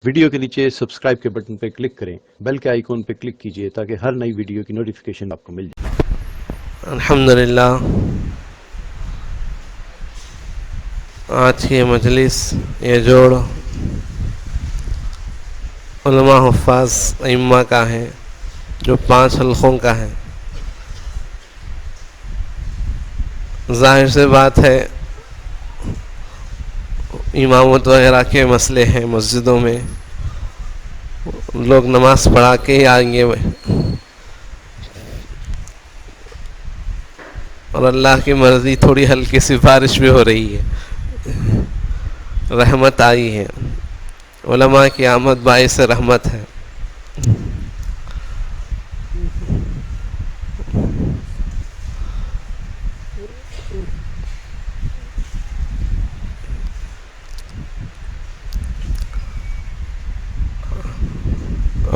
Video کے نیچے subscribe کے بٹن پہ کلک کریں، بیل کے آئیکن پہ کلک کیجئے تاکہ ہر نئی ویڈیو کی نوٹیفیکیشن آپ کو مل جائے۔ الحمدللہ، آج کی مجلس یہ جوڑ علماء حفاظ ائمہ کا ہے جو 5 حلقوں کا ہے۔ ظاہر سے بات ہے امامت وغیرہ کے مسئلے ہیں، مسجدوں میں لوگ نماز پڑھا کے ہی آئیں گے، اور اللہ کی مرضی تھوڑی ہلکی سی بارش بھی ہو رہی ہے، رحمت آئی ہے، علماء کی آمد باعث رحمت ہے۔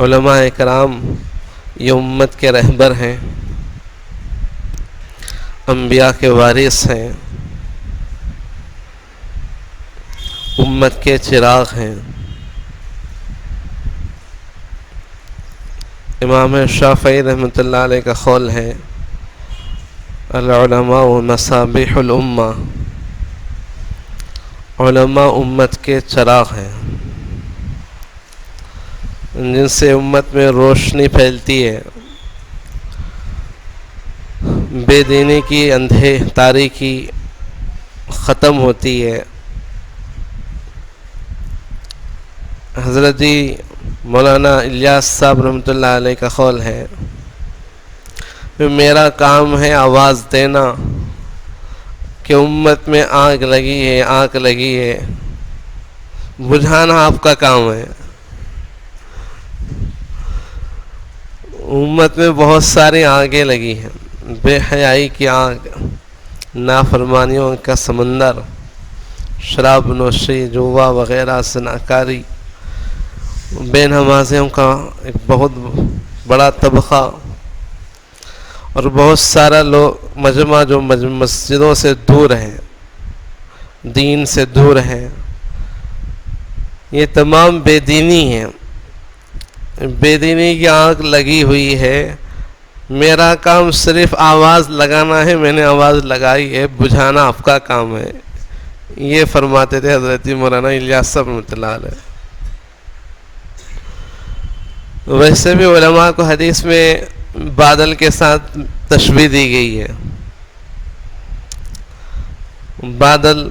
علماء اکرام یہ امت کے رہبر ہیں، انبیاء کے وارث ہیں، امت کے چراغ ہیں۔ امام شافعی رحمۃ اللہ علیہ کا قول ہے العلماء مصابیح الامہ، علماء امت کے چراغ ہیں جن سے امت میں روشنی پھیلتی ہے، بے دینی کی تاریکی ختم ہوتی ہے۔ حضرت مولانا الیاس صاحب رحمۃ اللہ علیہ کا قول ہے میرا کام ہے آواز دینا کہ امت میں آگ لگی ہے، بجھانا آپ کا کام ہے۔ امت میں بہت ساری آگیں لگی ہیں، بے حیائی کی آگ، نافرمانیوں کا سمندر، شراب نوشی، جوا وغیرہ، زناکاری، بے نمازیوں کا ایک بہت بڑا طبقہ، اور بہت سارا لوگ مجمع جو مسجدوں سے دور ہے، دین سے دور ہے، یہ تمام بے دینی ہیں، بے دینی کی آگ لگی ہوئی ہے۔ میرا کام صرف آواز لگانا ہے، میں نے آواز لگائی ہے، بجھانا آپ کا کام ہے، یہ فرماتے تھے حضرت مولانا الیاس صاحب رحمۃ اللہ علیہ۔ ویسے بھی علماء کو حدیث میں بادل کے ساتھ تشبیہ دی گئی ہے۔ بادل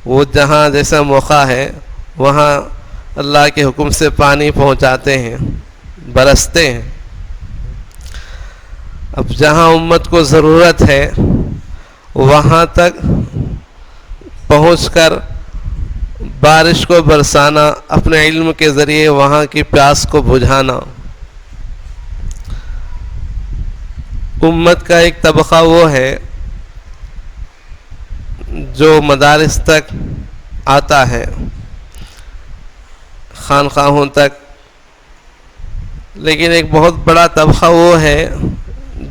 وہ جہاں جیسا موقع ہے وہاں اللہ کے حکم سے پانی پہنچاتے ہیں، برستے ہیں۔ اب جہاں امت کو ضرورت ہے وہاں تک پہنچ کر بارش کو برسانا، اپنے علم کے ذریعے وہاں کی پیاس کو بجھانا۔ امت کا ایک طبقہ وہ ہے جو مدارس تک آتا ہے، خانقاہوں تک، لیکن ایک بہت بڑا طبقہ وہ ہے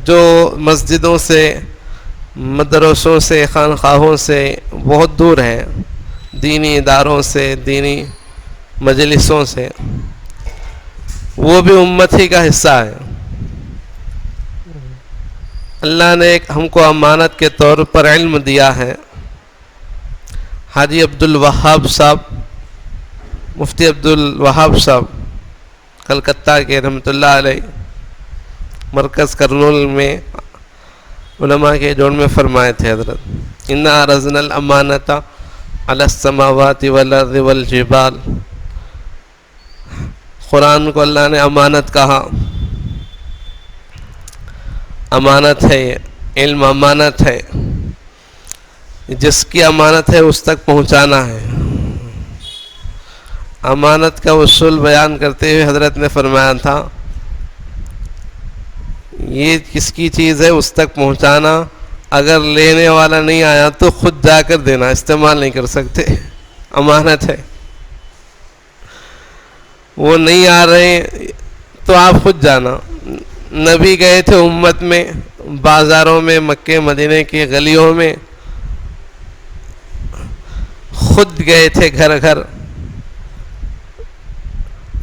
جو مسجدوں سے، مدرسوں سے، خانقاہوں سے بہت دور ہے، دینی اداروں سے، دینی مجلسوں سے، وہ بھی امت ہی کا حصہ ہے۔ اللہ نے ایک ہم کو امانت کے طور پر علم دیا ہے۔ حاجی عبدالوہاب صاحب، مفتی عبدالوہاب صاحب کلکتہ کے رحمۃ اللہ علیہ، مرکز کرنول میں علماء کے جوڑ میں فرمائے تھے حضرت اِنَّا عَرَضْنَا الْأَمَانَةَ عَلَى السَّمَاوَاتِ وَالْأَرْضِ وَالْجِبَالِ۔ قرآن کو اللہ نے امانت کہا، امانت ہے یہ، علم امانت ہے، جس کی امانت ہے اس تک پہنچانا ہے۔ امانت کا اصول بیان کرتے ہوئے حضرت نے فرمایا تھا یہ کس کی چیز ہے اس تک پہنچانا، اگر لینے والا نہیں آیا تو خود جا کر دینا، استعمال نہیں کر سکتے، امانت ہے۔ وہ نہیں آ رہے تو آپ خود جانا۔ نبی گئے تھے امت میں، بازاروں میں، مکے مدینے کی گلیوں میں، خود گئے تھے گھر گھر،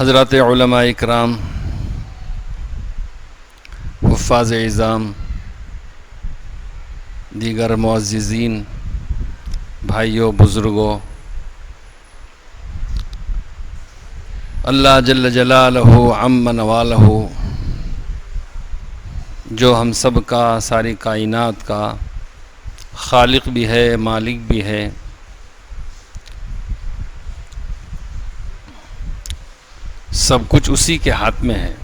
حضرات علماء اکرام، حفاظ اعظام، دیگر معززین، بھائیوں، بزرگوں، اللہ جل جلالہ عم نوالہ، جو ہم سب کا، ساری کائنات کا خالق بھی ہے، مالک بھی ہے، سب کچھ اسی کے ہاتھ میں ہے۔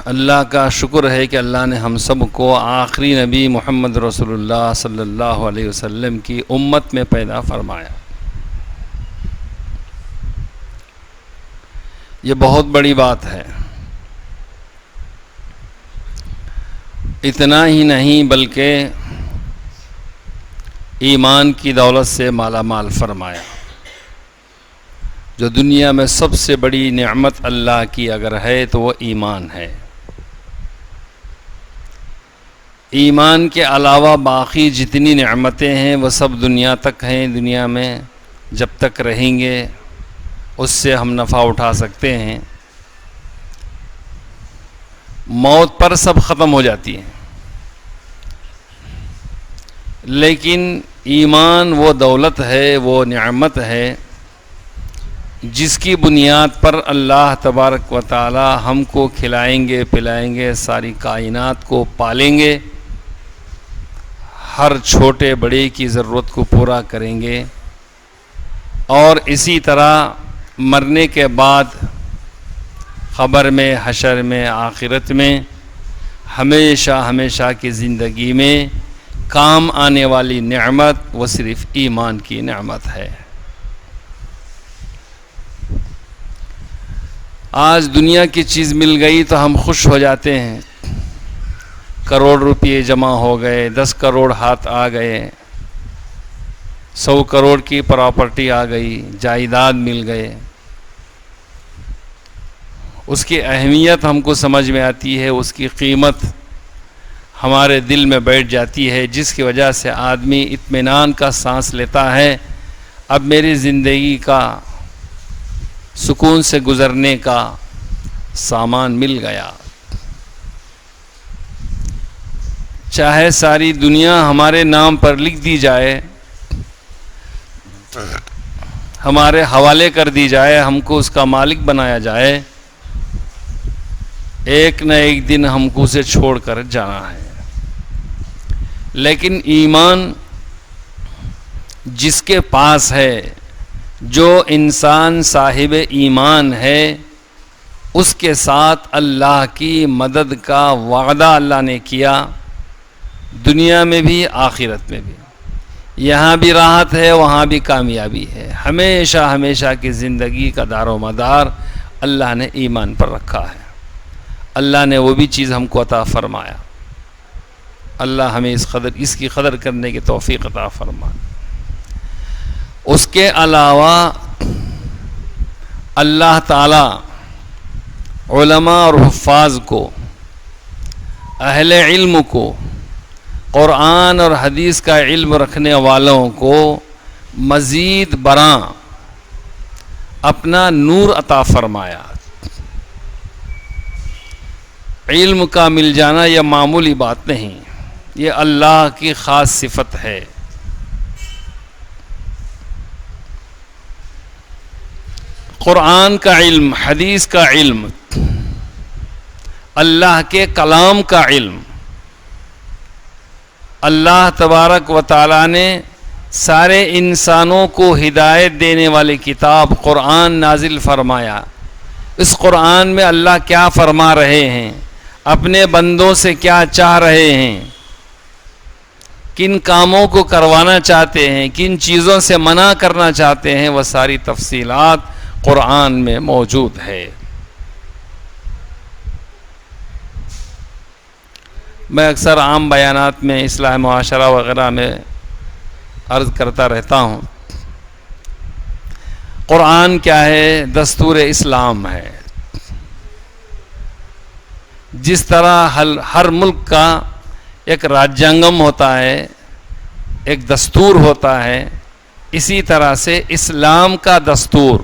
اللہ کا شکر ہے کہ اللہ نے ہم سب کو آخری نبی محمد رسول اللہ صلی اللہ علیہ وسلم کی امت میں پیدا فرمایا۔ یہ بہت بڑی بات ہے۔ اتنا ہی نہیں بلکہ ایمان کی دولت سے مالا مال فرمایا۔ جو دنیا میں سب سے بڑی نعمت اللہ کی اگر ہے تو وہ ایمان ہے۔ ایمان کے علاوہ باقی جتنی نعمتیں ہیں وہ سب دنیا تک ہیں، دنیا میں جب تک رہیں گے اس سے ہم نفع اٹھا سکتے ہیں، موت پر سب ختم ہو جاتی ہیں۔ لیکن ایمان وہ دولت ہے، وہ نعمت ہے جس کی بنیاد پر اللہ تبارک و تعالی ہم کو کھلائیں گے، پلائیں گے، ساری کائنات کو پالیں گے، ہر چھوٹے بڑے کی ضرورت کو پورا کریں گے، اور اسی طرح مرنے کے بعد قبر میں، حشر میں، آخرت میں ہمیشہ ہمیشہ کی زندگی میں کام آنے والی نعمت وہ صرف ایمان کی نعمت ہے۔ آج دنیا کی چیز مل گئی تو ہم خوش ہو جاتے ہیں، کروڑ روپے جمع ہو گئے، 10 کروڑ ہاتھ آ گئے، 100 کروڑ کی پراپرٹی آ گئی، جائیداد مل گئے۔ اس کی اہمیت ہم کو سمجھ میں آتی ہے، اس کی قیمت ہمارے دل میں بیٹھ جاتی ہے، جس کی وجہ سے آدمی اطمینان کا سانس لیتا ہے۔ اب میری زندگی کا سکون سے گزرنے کا سامان مل گیا۔ چاہے ساری دنیا ہمارے نام پر لکھ دی جائے، ہمارے حوالے کر دی جائے، ہم کو اس کا مالک بنایا جائے، ایک نہ ایک دن ہم کو اسے چھوڑ کر جانا ہے۔ لیکن ایمان جس کے پاس ہے، جو انسان صاحب ایمان ہے، اس کے ساتھ اللہ کی مدد کا وعدہ اللہ نے کیا، دنیا میں بھی آخرت میں بھی۔ یہاں بھی راحت ہے، وہاں بھی کامیابی ہے۔ ہمیشہ ہمیشہ کی زندگی کا دار و مدار اللہ نے ایمان پر رکھا ہے۔ اللہ نے وہ بھی چیز ہم کو عطا فرمایا۔ اللہ ہمیں اس کی قدر کرنے کی توفیق عطا فرمائے۔ اس کے علاوہ اللہ تعالی علماء اور حفاظ کو، اہل علم کو، قرآن اور حدیث کا علم رکھنے والوں کو مزید برآں اپنا نور عطا فرمایا۔ علم کا مل جانا یہ معمولی بات نہیں، یہ اللہ کی خاص صفت ہے۔ قرآن کا علم، حدیث کا علم، اللہ کے کلام کا علم، اللہ تبارک و تعالی نے سارے انسانوں کو ہدایت دینے والی کتاب قرآن نازل فرمایا۔ اس قرآن میں اللہ کیا فرما رہے ہیں، اپنے بندوں سے کیا چاہ رہے ہیں، کن کاموں کو کروانا چاہتے ہیں، کن چیزوں سے منع کرنا چاہتے ہیں، وہ ساری تفصیلات قرآن میں موجود ہے۔ میں اکثر عام بیانات میں اصلاح معاشرہ وغیرہ میں عرض کرتا رہتا ہوں، قرآن کیا ہے؟ دستور اسلام ہے۔ جس طرح ہر ملک کا ایک راجانگم ہوتا ہے، ایک دستور ہوتا ہے، اسی طرح سے اسلام کا دستور،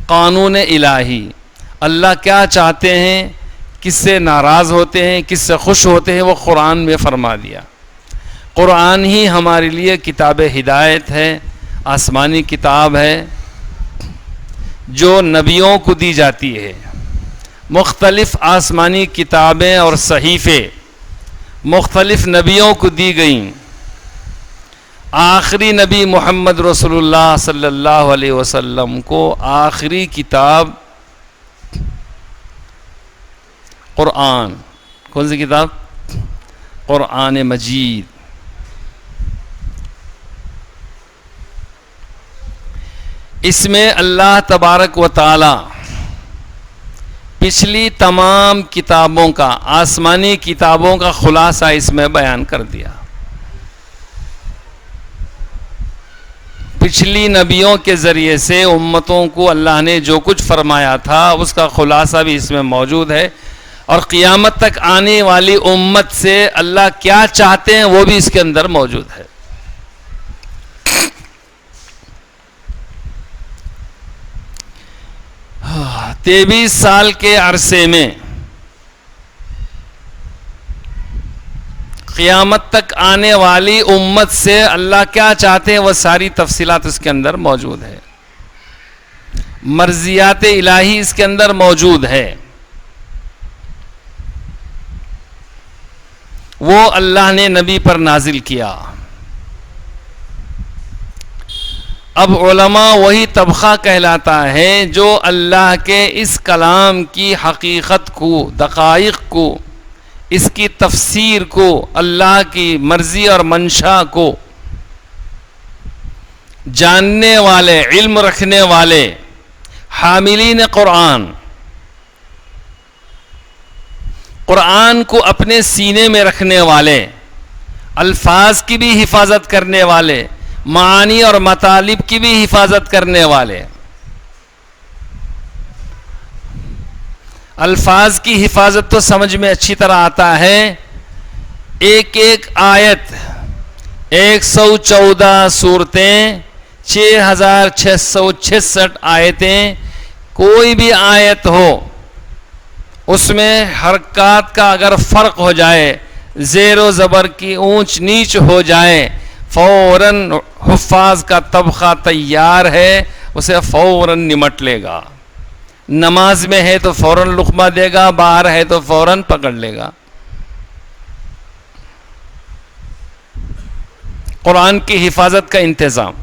قانون الہی، اللہ کیا چاہتے ہیں، کس سے ناراض ہوتے ہیں، کس سے خوش ہوتے ہیں، وہ قرآن میں فرما دیا۔ قرآن ہی ہمارے لیے کتاب ہدایت ہے، آسمانی کتاب ہے جو نبیوں کو دی جاتی ہے۔ مختلف آسمانی کتابیں اور صحیفے مختلف نبیوں کو دی گئیں۔ آخری نبی محمد رسول اللہ صلی اللہ علیہ وسلم کو آخری کتاب قرآن، کون سی کتاب؟ قرآن مجید۔ اس میں اللہ تبارک و تعالی پچھلی تمام کتابوں کا، آسمانی کتابوں کا خلاصہ اس میں بیان کر دیا۔ پچھلی نبیوں کے ذریعے سے امتوں کو اللہ نے جو کچھ فرمایا تھا اس کا خلاصہ بھی اس میں موجود ہے، اور قیامت تک آنے والی امت سے اللہ کیا چاہتے ہیں وہ بھی اس کے اندر موجود ہے۔ 23 سال کے عرصے میں قیامت تک آنے والی امت سے اللہ کیا چاہتے ہیں وہ ساری تفصیلات اس کے اندر موجود ہے۔ مرضیات الہی اس کے اندر موجود ہے۔ وہ اللہ نے نبی پر نازل کیا۔ اب علماء وہی طبقہ کہلاتا ہے جو اللہ کے اس کلام کی حقیقت کو، دقائق کو، اس کی تفسیر کو، اللہ کی مرضی اور منشا کو جاننے والے، علم رکھنے والے، حاملین قرآن، قرآن کو اپنے سینے میں رکھنے والے، الفاظ کی بھی حفاظت کرنے والے، معانی اور مطالب کی بھی حفاظت کرنے والے۔ الفاظ کی حفاظت تو سمجھ میں اچھی طرح آتا ہے، ایک ایک آیت، 114 صورتیں، 6666 آیتیں، کوئی بھی آیت ہو اس میں حرکات کا اگر فرق ہو جائے، زیر و زبر کی اونچ نیچ ہو جائے، فوراً حفاظ کا طبقہ تیار ہے، اسے فوراً نمٹ لے گا۔ نماز میں ہے تو فوراً لقمہ دے گا، باہر ہے تو فوراً پکڑ لے گا۔ قرآن کی حفاظت کا انتظام،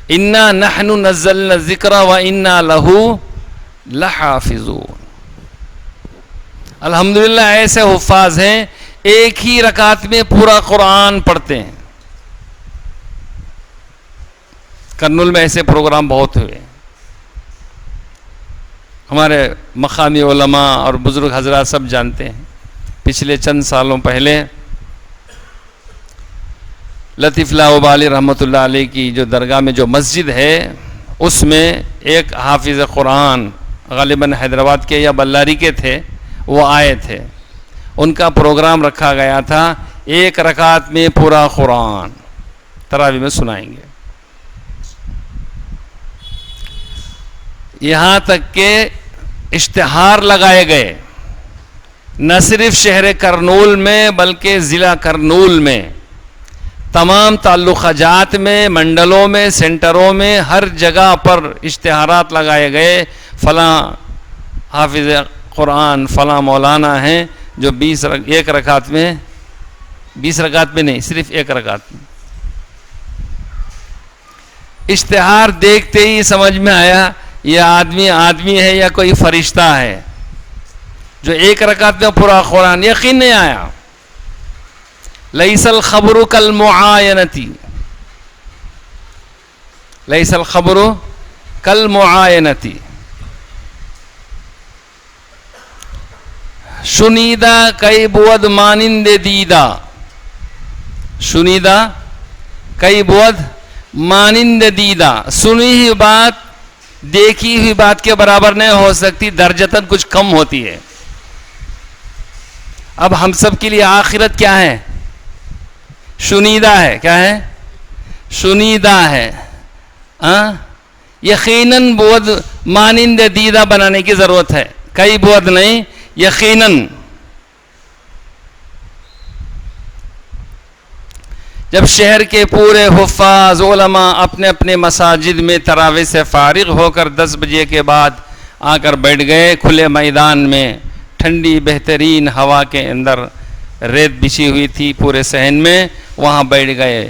اِنَّا نَحْنُ نَزَّلْنَا الذِّكْرَ وَإِنَّا لَهُ لَحَافِظُونَ۔ الحمدللہ ایسے حفاظ ہیں ایک ہی رکعت میں پورا قرآن پڑھتے ہیں۔ کرنول میں ایسے پروگرام بہت ہوئے، ہمارے مقامی علماء اور بزرگ حضرات سب جانتے ہیں۔ پچھلے چند سالوں پہلے لطیف اللہ وبالی رحمۃ اللہ علیہ کی جو درگاہ میں جو مسجد ہے، اس میں ایک حافظ قرآن غالباً حیدرآباد کے یا بلاری کے تھے، وہ آئے تھے۔ ان کا پروگرام رکھا گیا تھا ایک رکعت میں پورا قرآن تراویح میں سنائیں گے۔ یہاں تک کہ اشتہار لگائے گئے، نہ صرف شہر کرنول میں بلکہ ضلع کرنول میں، تمام تعلقہ جات میں، منڈلوں میں، سینٹروں میں، ہر جگہ پر اشتہارات لگائے گئے، فلاں حافظ قرآن فلاں مولانا ہیں جو 20 رکعت میں 20 رکعت میں نہیں، صرف ایک رکعت میں۔ اشتہار دیکھتے ہی سمجھ میں آیا یہ آدمی ہے یا کوئی فرشتہ ہے جو ایک رکعت میں پورا قرآن۔ یقین نہیں آیا۔ لیس الخبر کالمعاینتی، لیس الخبر کالمعاینتی، شنیدہ کئی بود مانند دیدہ، شنیدہ کئی بود مانند دیدہ، سنی ہوئی بات دیکھی ہوئی بات کے برابر نہیں ہو سکتی، درجتاً کچھ کم ہوتی ہے۔ اب ہم سب کے لیے آخرت کیا ہے؟ شنیدہ ہے. کیا ہے؟ شنیدہ ہے. یقیناً بود مانند دیدہ بنانے کی ضرورت ہے، کئی بود نہیں، یقیناً. جب شہر کے پورے حفاظ علماء اپنے اپنے مساجد میں تراویح سے فارغ ہو کر 10 بجے کے بعد آ کر بیٹھ گئے کھلے میدان میں، ٹھنڈی بہترین ہوا کے اندر، ریت بچھی ہوئی تھی پورے صحن میں، وہاں بیٹھ گئے.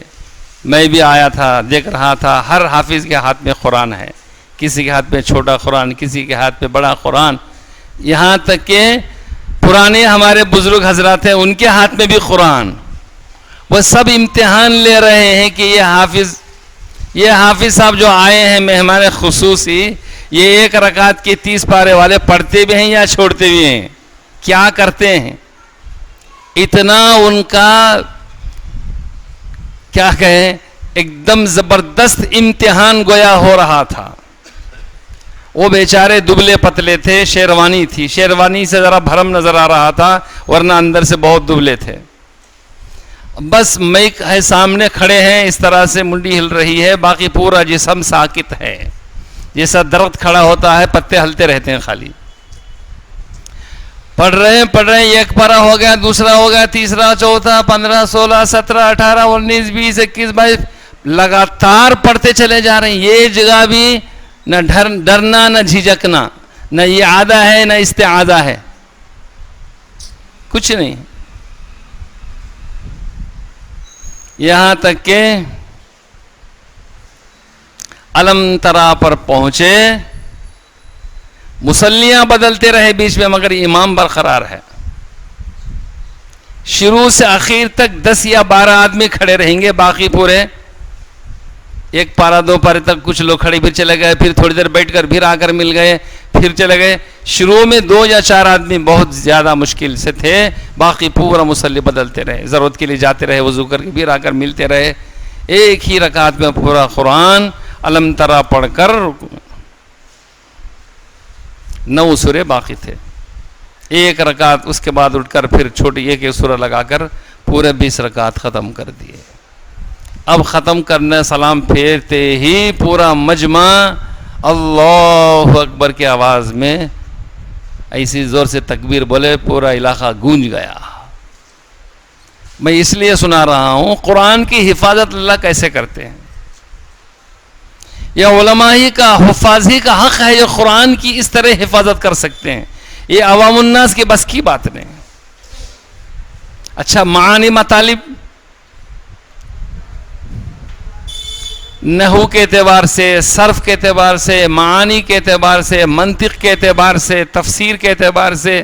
میں بھی آیا تھا، دیکھ رہا تھا ہر حافظ کے ہاتھ میں قرآن ہے، کسی کے ہاتھ میں چھوٹا قرآن، کسی کے ہاتھ میں بڑا قرآن، یہاں تک کہ پرانے ہمارے بزرگ حضرات ہیں ان کے ہاتھ میں بھی قرآن. وہ سب امتحان لے رہے ہیں کہ یہ حافظ صاحب جو آئے ہیں مہمان خصوصی، یہ 1 رکعت کی 30 پارے والے پڑھتے بھی ہیں یا چھوڑتے بھی ہیں، کیا کرتے ہیں. اتنا ان کا کیا کہیں ایک دم زبردست امتحان گویا ہو رہا تھا. وہ بیچارے دبلے پتلے تھے، شیروانی تھی، شیروانی سے ذرا بھرم نظر آ رہا تھا ورنہ اندر سے بہت دبلے تھے. بس مائک ہے سامنے کھڑے ہیں، اس طرح سے منڈی ہل رہی ہے، باقی پورا جسم ساکت ہے، جیسا درخت کھڑا ہوتا ہے پتے ہلتے رہتے ہیں خالی. پڑھ رہے ہیں، ایک پارہ ہو گیا، دوسرا ہو گیا، تیسرا، چوتھا، 15، 16، 17، 18، 19، 20، 21، 22 لگاتار پڑھتے چلے جا رہے ہیں. یہ جگہ بھی نہ ڈرنا نہ جھجکنا، نہ یہ عادہ ہے نہ استعاذہ ہے، کچھ نہیں. یہاں تک کہ علم ترا پر پہنچے، مصلیاں بدلتے رہے بیچ میں مگر امام برقرار ہے. شروع سے آخر تک 10 یا 12 آدمی کھڑے رہیں گے، باقی پورے 1 پارہ 2 پارے تک کچھ لوگ کھڑے پھر چلے گئے، پھر تھوڑی دیر بیٹھ کر پھر آ کر مل گئے، پھر چلے گئے. شروع میں 2 یا 4 آدمی بہت زیادہ مشکل سے تھے، باقی پورا مصلی بدلتے رہے، ضرورت کے لیے جاتے رہے، وضو کر کے پھر آ کر ملتے رہے. ایک ہی رکعت میں پورا قرآن علم ترا پڑھ کر 9 سورے باقی تھے. 1 رکعت اس کے بعد اٹھ کر پھر چھوٹی 1 سورہ لگا کر پورے 20 رکعت ختم کر دیے. اب ختم کرنے سلام پھیرتے ہی پورا مجمع اللہ اکبر کی آواز میں ایسی زور سے تکبیر بولے، پورا علاقہ گونج گیا. میں اس لیے سنا رہا ہوں قرآن کی حفاظت اللہ کیسے کرتے ہیں. یہ علماء ہی کا، حفاظ ہی کا حق ہے جو قرآن کی اس طرح حفاظت کر سکتے ہیں. یہ عوام الناس کے بس کی بات نہیں. اچھا، معانی مطالب نحو کے اعتبار سے، صرف کے اعتبار سے، معانی کے اعتبار سے، منطق کے اعتبار سے، تفسیر کے اعتبار سے،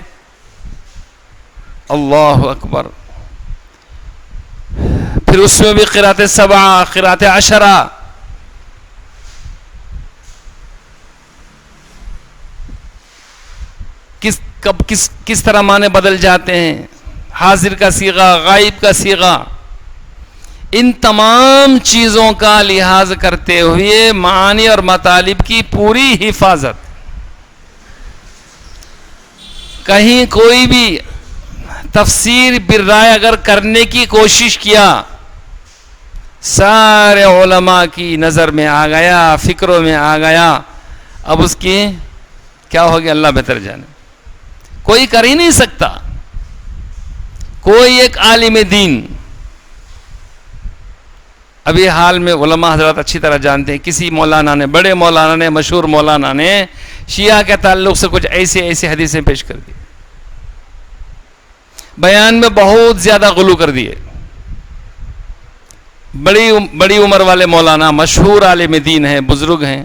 اللہ اکبر. پھر اس میں بھی قرات 7، قرات 10، کس طرح معنی بدل جاتے ہیں، حاضر کا صیغہ، غائب کا صیغہ، ان تمام چیزوں کا لحاظ کرتے ہوئے معانی اور مطالب کی پوری حفاظت. کہیں کوئی بھی تفسیر بالرائے اگر کرنے کی کوشش کیا، سارے علماء کی نظر میں آ گیا، فکروں میں آ گیا، اب اس کی کیا ہوگی اللہ بہتر جانے. کوئی کر ہی نہیں سکتا. کوئی ایک عالم دین، ابھی حال میں علماء حضرات اچھی طرح جانتے ہیں، کسی مولانا نے، بڑے مولانا نے، مشہور مولانا نے شیعہ کے تعلق سے کچھ ایسی حدیثیں پیش کر دی، بیان میں بہت زیادہ غلو کر دیے. بڑی عمر والے مولانا، مشہور عالم دین ہیں، بزرگ ہیں،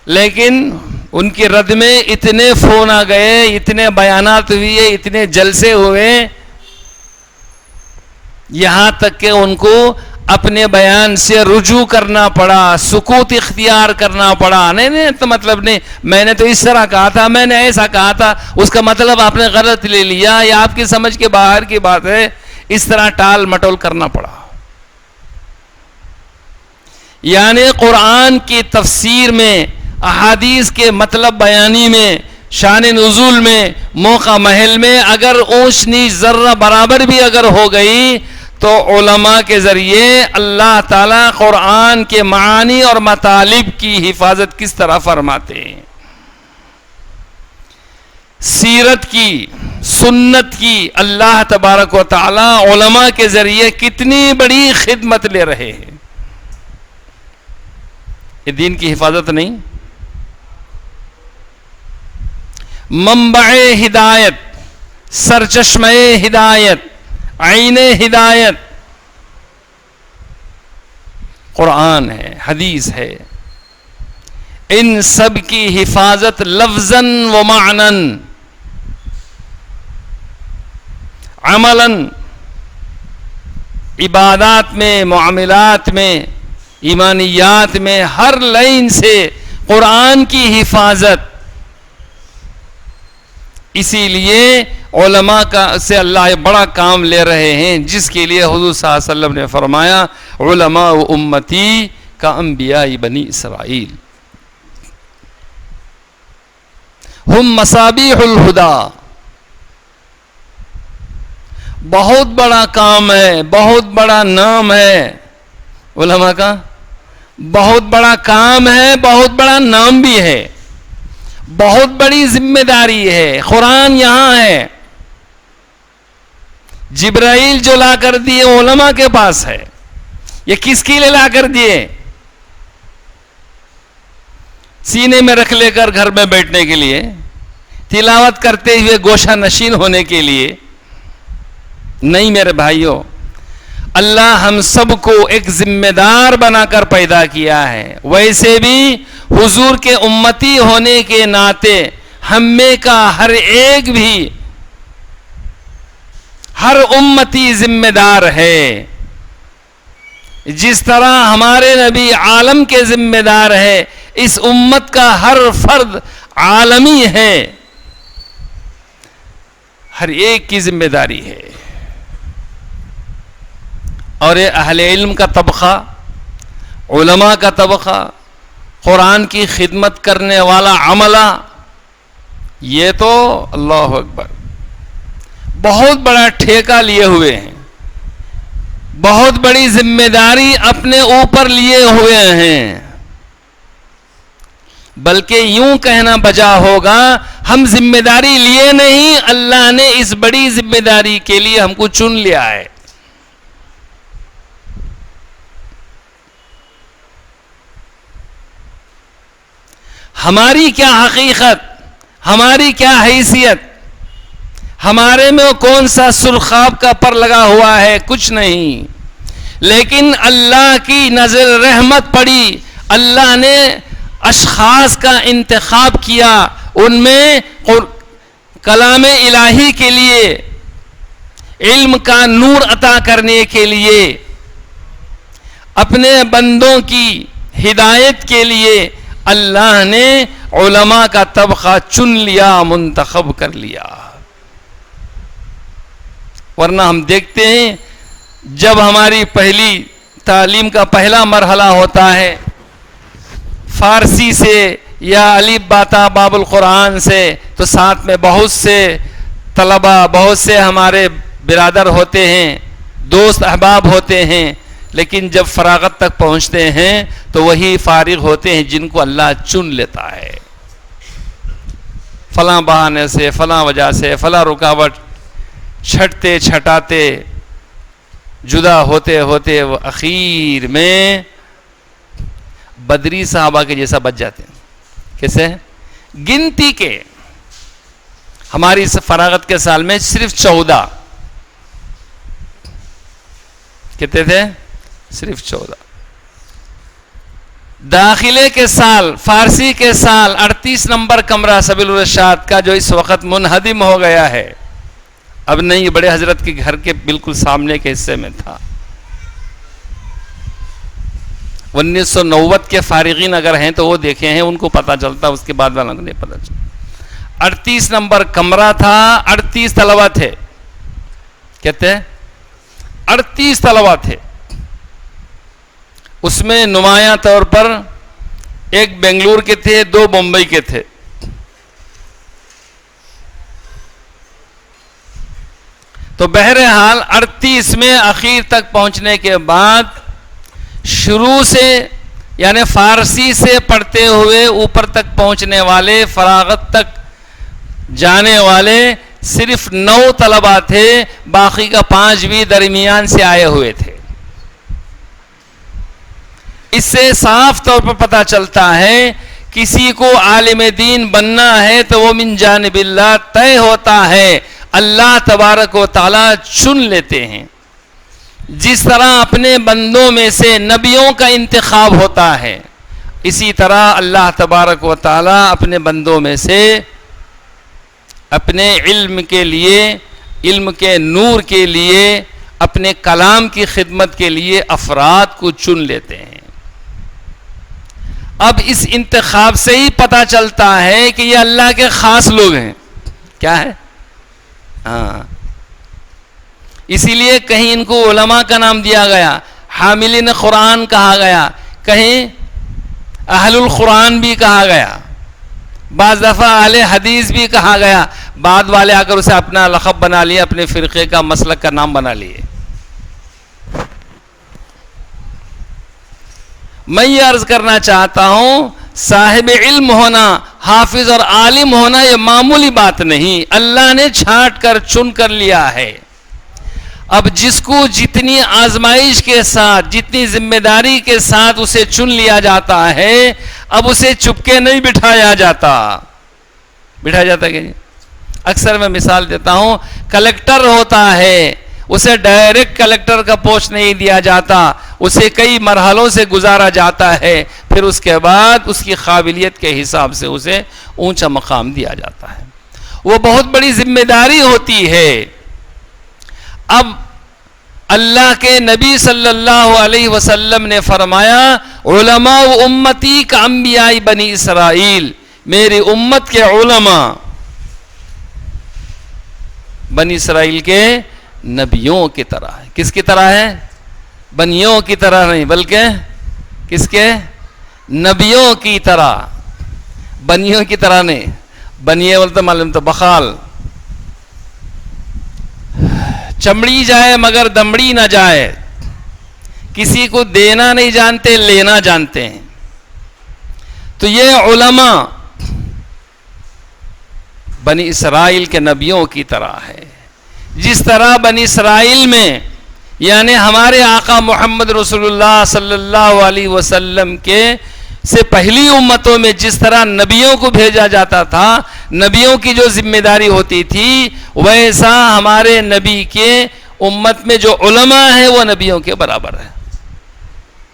لیکن ان کی رد میں اتنے فون آ گئے، اتنے بیانات ہوئے، اتنے جلسے ہوئے، یہاں تک کہ ان کو اپنے بیان سے رجوع کرنا پڑا، سکوت اختیار کرنا پڑا. نہیں تو مطلب نہیں، میں نے تو اس طرح کہا تھا، میں نے ایسا کہا تھا، اس کا مطلب آپ نے غلط لے لیا، یا آپ کی سمجھ کے باہر کی بات ہے. اس طرح ٹال مٹول کرنا پڑا. یعنی قرآن کی تفسیر میں، احادیث کے مطلب بیانی میں شان نزول میں، موقع محل میں اگر اونچ نیچ ذرہ برابر بھی اگر ہو گئی تو علماء کے ذریعے اللہ تعالیٰ قرآن کے معانی اور مطالب کی حفاظت کس طرح فرماتے ہیں، سیرت کی، سنت کی اللہ تبارک و تعالیٰ علماء کے ذریعے کتنی بڑی خدمت لے رہے ہیں. یہ دین کی حفاظت نہیں؟ منبع ہدایت، سرچشمہ ہدایت، عین ہدایت قرآن ہے، حدیث ہے. ان سب کی حفاظت لفظاً و معناً، عملاً، عبادات میں، معاملات میں، ایمانیات میں، ہر لائن سے قرآن کی حفاظت. اسی لیے علماء سے اللہ بڑا کام لے رہے ہیں، جس کے لیے حضور صلی اللہ علیہ وسلم نے فرمایا علماء امتی کا انبیاء بنی اسرائیل، ہم مصابیح الہدا. بہت بڑا کام ہے، بہت بڑا نام ہے علماء کا، بہت بڑا کام ہے، بہت بڑا نام بھی ہے، بہت بڑی ذمہ داری ہے. قرآن یہاں ہے، جبرائیل جو لا کر دیے علماء کے پاس ہے. یہ کس کے لیے لا کر دیے؟ سینے میں رکھ لے کر گھر میں بیٹھنے کے لیے، تلاوت کرتے ہوئے گوشہ نشین ہونے کے لیے نہیں میرے بھائیوں. اللہ ہم سب کو ایک ذمہ دار بنا کر پیدا کیا ہے. ویسے بھی حضور کے امتی ہونے کے ناطے ہم میں کا ہر ایک بھی، ہر امتی ذمہ دار ہے. جس طرح ہمارے نبی عالم کے ذمہ دار ہے، اس امت کا ہر فرد عالمی ہے، ہر ایک کی ذمہ داری ہے. اور یہ اہل علم کا طبقہ، علماء کا طبقہ، قرآن کی خدمت کرنے والا عملہ، یہ تو اللہ اکبر بہت بڑا ٹھیکہ لیے ہوئے ہیں، بہت بڑی ذمہ داری اپنے اوپر لیے ہوئے ہیں. بلکہ یوں کہنا بجا ہوگا ہم ذمہ داری لیے نہیں، اللہ نے اس بڑی ذمہ داری کے لیے ہم کو چن لیا ہے. ہماری کیا حقیقت، ہماری کیا حیثیت، ہمارے میں کون سا سرخاب کا پر لگا ہوا ہے؟ کچھ نہیں. لیکن اللہ کی نظر رحمت پڑی، اللہ نے اشخاص کا انتخاب کیا، ان میں کلام الہی کے لیے، علم کا نور عطا کرنے کے لیے، اپنے بندوں کی ہدایت کے لیے اللہ نے علماء کا طبقہ چن لیا، منتخب کر لیا. ورنہ ہم دیکھتے ہیں جب ہماری پہلی تعلیم کا پہلا مرحلہ ہوتا ہے فارسی سے یا الف باتا باب القرآن سے، تو ساتھ میں بہت سے طلبہ، بہت سے ہمارے برادر ہوتے ہیں، دوست احباب ہوتے ہیں. لیکن جب فراغت تک پہنچتے ہیں تو وہی فارغ ہوتے ہیں جن کو اللہ چن لیتا ہے. فلاں بہانے سے، فلاں وجہ سے، فلاں رکاوٹ چھٹتے چھٹاتے، جدا ہوتے ہوتے وہ اخیر میں بدری صحابہ کے جیسا بچ جاتے ہیں. کیسے؟ گنتی کے ہماری فراغت کے سال میں صرف 14 کہتے تھے، صرف 14. داخلے کے سال، فارسی کے سال 38 نمبر کمرہ سبیل الرشاد کا جو اس وقت منہدم ہو گیا ہے، اب نہیں، بڑے حضرت کے گھر کے بالکل سامنے کے حصے میں تھا. 1990 کے فارغین اگر ہیں تو وہ دیکھے ہیں، ان کو پتہ چلتا، اس کے بعد والوں کو نہیں پتہ چلتا. 38 نمبر کمرہ تھا، 38 طلبہ تھے. کہتے ہیں 38 طلبہ تھے. اس میں نمایاں طور پر ایک بنگلور کے تھے، 2 بمبئی کے تھے. تو بہرحال 38 میں اخیر تک پہنچنے کے بعد شروع سے یعنی فارسی سے پڑھتے ہوئے اوپر تک پہنچنے والے، فراغت تک جانے والے صرف 9 طلبہ تھے، باقی کا 5 بھی درمیان سے آئے ہوئے تھے۔ اس سے صاف طور پر پتہ چلتا ہے کسی کو عالم دین بننا ہے تو وہ من جانب اللہ طے ہوتا ہے، اللہ تبارک و تعالی چن لیتے ہیں۔ جس طرح اپنے بندوں میں سے نبیوں کا انتخاب ہوتا ہے، اسی طرح اللہ تبارک و تعالی اپنے بندوں میں سے اپنے علم کے لیے، علم کے نور کے لیے، اپنے کلام کی خدمت کے لیے افراد کو چن لیتے ہیں۔ اب اس انتخاب سے ہی پتہ چلتا ہے کہ یہ اللہ کے خاص لوگ ہیں۔ کیا ہے؟ ہاں، اسی لیے کہیں ان کو علماء کا نام دیا گیا، حاملین قرآن کہا گیا، کہیں اہل القرآن بھی کہا گیا، بعض دفعہ اہل حدیث بھی کہا گیا، بعد والے آ کر اسے اپنا لقب بنا لیے، اپنے فرقے کا مسلک کا نام بنا لیے۔ میں یہ عرض کرنا چاہتا ہوں، صاحب علم ہونا، حافظ اور عالم ہونا یہ معمولی بات نہیں، اللہ نے چھانٹ کر چن کر لیا ہے۔ اب جس کو جتنی آزمائش کے ساتھ، جتنی ذمہ داری کے ساتھ اسے چن لیا جاتا ہے، اب اسے چپکے نہیں بٹھایا جاتا۔ بٹھایا جاتا کہ اکثر میں مثال دیتا ہوں، کلیکٹر ہوتا ہے، اسے ڈائریکٹ کلیکٹر کا پوسٹ نہیں دیا جاتا، اسے کئی مرحلوں سے گزارا جاتا ہے، پھر اس کے بعد اس کی قابلیت کے حساب سے اسے اونچا مقام دیا جاتا ہے۔ وہ بہت بڑی ذمہ داری ہوتی ہے۔ اب اللہ کے نبی صلی اللہ علیہ وسلم نے فرمایا، علماء امتی کا انبیاء بنی اسرائیل، میری امت کے علماء بنی اسرائیل کے نبیوں کی طرح ہے۔ کس کی طرح ہے؟ بنیوں کی طرح نہیں، بلکہ کس کے؟ نبیوں کی طرح۔ بنیوں کی طرح نہیں، بنیے بولتے معلوم تو بخال، چمڑی جائے مگر دمڑی نہ جائے، کسی کو دینا نہیں جانتے، لینا جانتے ہیں۔ تو یہ علماء بنی اسرائیل کے نبیوں کی طرح ہے۔ جس طرح بنی اسرائیل میں یعنی ہمارے آقا محمد رسول اللہ صلی اللہ علیہ وسلم کے سے پہلی امتوں میں جس طرح نبیوں کو بھیجا جاتا تھا، نبیوں کی جو ذمہ داری ہوتی تھی، ویسا ہمارے نبی کے امت میں جو علماء ہیں وہ نبیوں کے برابر ہے۔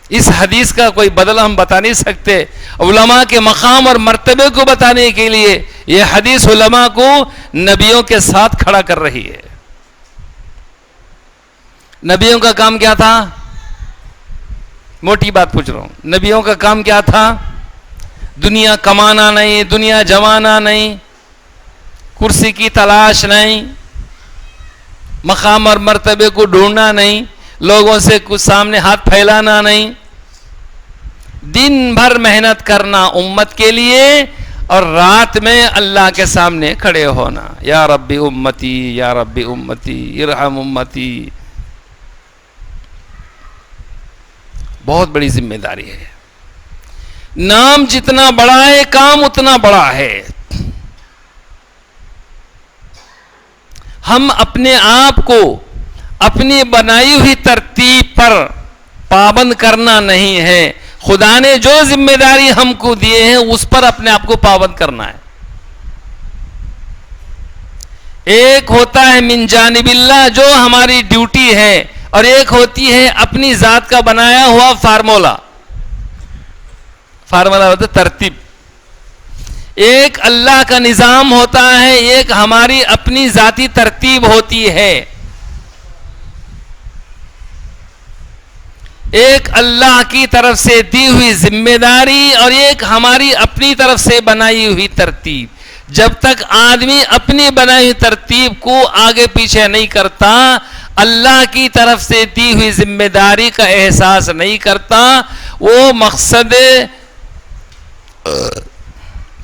اس حدیث کا کوئی بدل ہم بتا نہیں سکتے۔ علماء کے مقام اور مرتبے کو بتانے کے لیے یہ حدیث علماء کو نبیوں کے ساتھ کھڑا کر رہی ہے۔ نبیوں کا کام کیا تھا؟ موٹی بات پوچھ رہا ہوں، نبیوں کا کام کیا تھا؟ دنیا کمانا نہیں، دنیا جمانا نہیں، کرسی کی تلاش نہیں، مقام اور مرتبے کو ڈھونڈنا نہیں، لوگوں سے کچھ سامنے ہاتھ پھیلانا نہیں، دن بھر محنت کرنا امت کے لیے، اور رات میں اللہ کے سامنے کھڑے ہونا، یا ربی امتی یا ربی امتی ارحم امتی۔ بہت بڑی ذمہ داری ہے۔ نام جتنا بڑا ہے کام اتنا بڑا ہے۔ ہم اپنے آپ کو اپنی بنائی ہوئی ترتیب پر پابند کرنا نہیں ہے، خدا نے جو ذمہ داری ہم کو دیے ہیں اس پر اپنے آپ کو پابند کرنا ہے۔ ایک ہوتا ہے من جانب اللہ جو ہماری ڈیوٹی ہے، اور ایک ہوتی ہے اپنی ذات کا بنایا ہوا فارمولا ہوتا ہے ترتیب۔ ایک اللہ کا نظام ہوتا ہے، ایک ہماری اپنی ذاتی ترتیب ہوتی ہے۔ ایک اللہ کی طرف سے دی ہوئی ذمہ داری اور ایک ہماری اپنی طرف سے بنائی ہوئی ترتیب۔ جب تک آدمی اپنی بنائی ہوئی ترتیب کو آگے پیچھے نہیں کرتا، اللہ کی طرف سے دی ہوئی ذمہ داری کا احساس نہیں کرتا، وہ مقصد،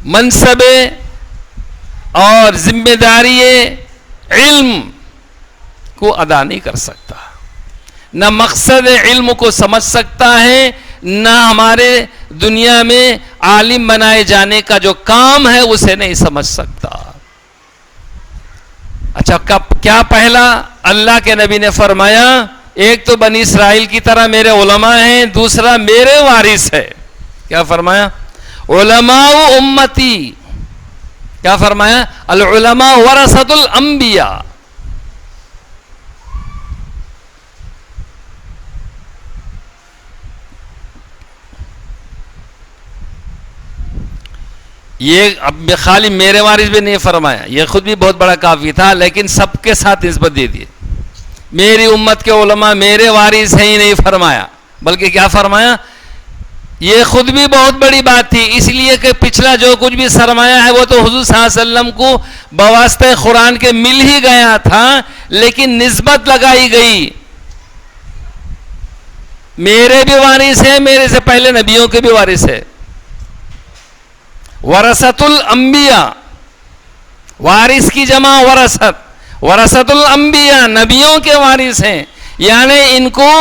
منصب اور ذمہ داری علم کو ادا نہیں کر سکتا، نہ مقصد علم کو سمجھ سکتا ہے، نہ ہمارے دنیا میں عالم بنائے جانے کا جو کام ہے اسے نہیں سمجھ سکتا۔ اچھا، کیا پہلا اللہ کے نبی نے فرمایا ایک تو بنی اسرائیل کی طرح میرے علماء ہیں، دوسرا میرے وارث ہے۔ کیا فرمایا؟ علماء امتی۔ کیا فرمایا؟ العلماء ورثۃ الانبیاء۔ یہ اب خالی میرے وارث بھی نہیں فرمایا، یہ خود بھی بہت بڑا کافی تھا، لیکن سب کے ساتھ نسبت دے دی۔ میری امت کے علماء میرے وارث ہیں ہی نہیں فرمایا، بلکہ کیا فرمایا؟ یہ خود بھی بہت بڑی بات تھی، اس لیے کہ پچھلا جو کچھ بھی سرمایہ ہے وہ تو حضور صلی اللہ علیہ وسلم کو بواسطہ قرآن کے مل ہی گیا تھا، لیکن نسبت لگائی گئی، میرے بھی وارث ہیں، میرے سے پہلے نبیوں کے بھی وارث ہے۔ ورثۃ الانبیاء، وارث کی جمع ورثت، ورثۃ الانبیاء نبیوں کے وارث ہیں، یعنی ان کو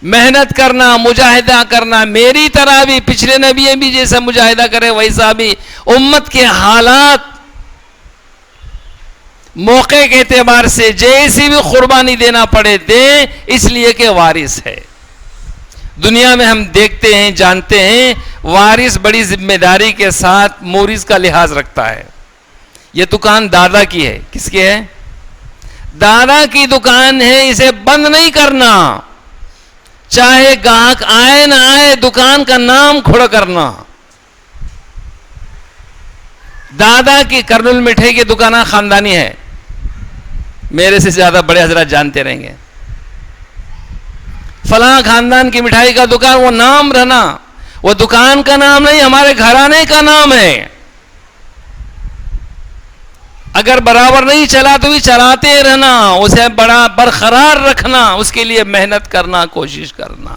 محنت کرنا، مجاہدہ کرنا، میری طرح بھی پچھلے نبی بھی جیسا مجاہدہ کرے ویسا بھی امت کے حالات موقع کے اعتبار سے جیسی بھی قربانی دینا پڑے دیں، اس لیے کہ وارث ہے۔ دنیا میں ہم دیکھتے ہیں، جانتے ہیں، وارث بڑی ذمہ داری کے ساتھ مورث کا لحاظ رکھتا ہے۔ یہ دکان دادا کی ہے، کس کی ہے؟ دادا کی دکان ہے، اسے بند نہیں کرنا، چاہے گاہک آئے نہ آئے، دکان کا نام کھڑا کرنا۔ دادا کی کرنول مٹھائی کی دکان خاندانی ہے، میرے سے زیادہ بڑے حضرات جانتے رہیں گے۔ فلاں خاندان کی مٹھائی کا دکان، وہ نام رہنا، وہ دکان کا نام نہیں، ہمارے گھرانے کا نام ہے۔ اگر برابر نہیں چلا تو بھی چلاتے رہنا، اسے بڑا برقرار رکھنا، اس کے لیے محنت کرنا، کوشش کرنا۔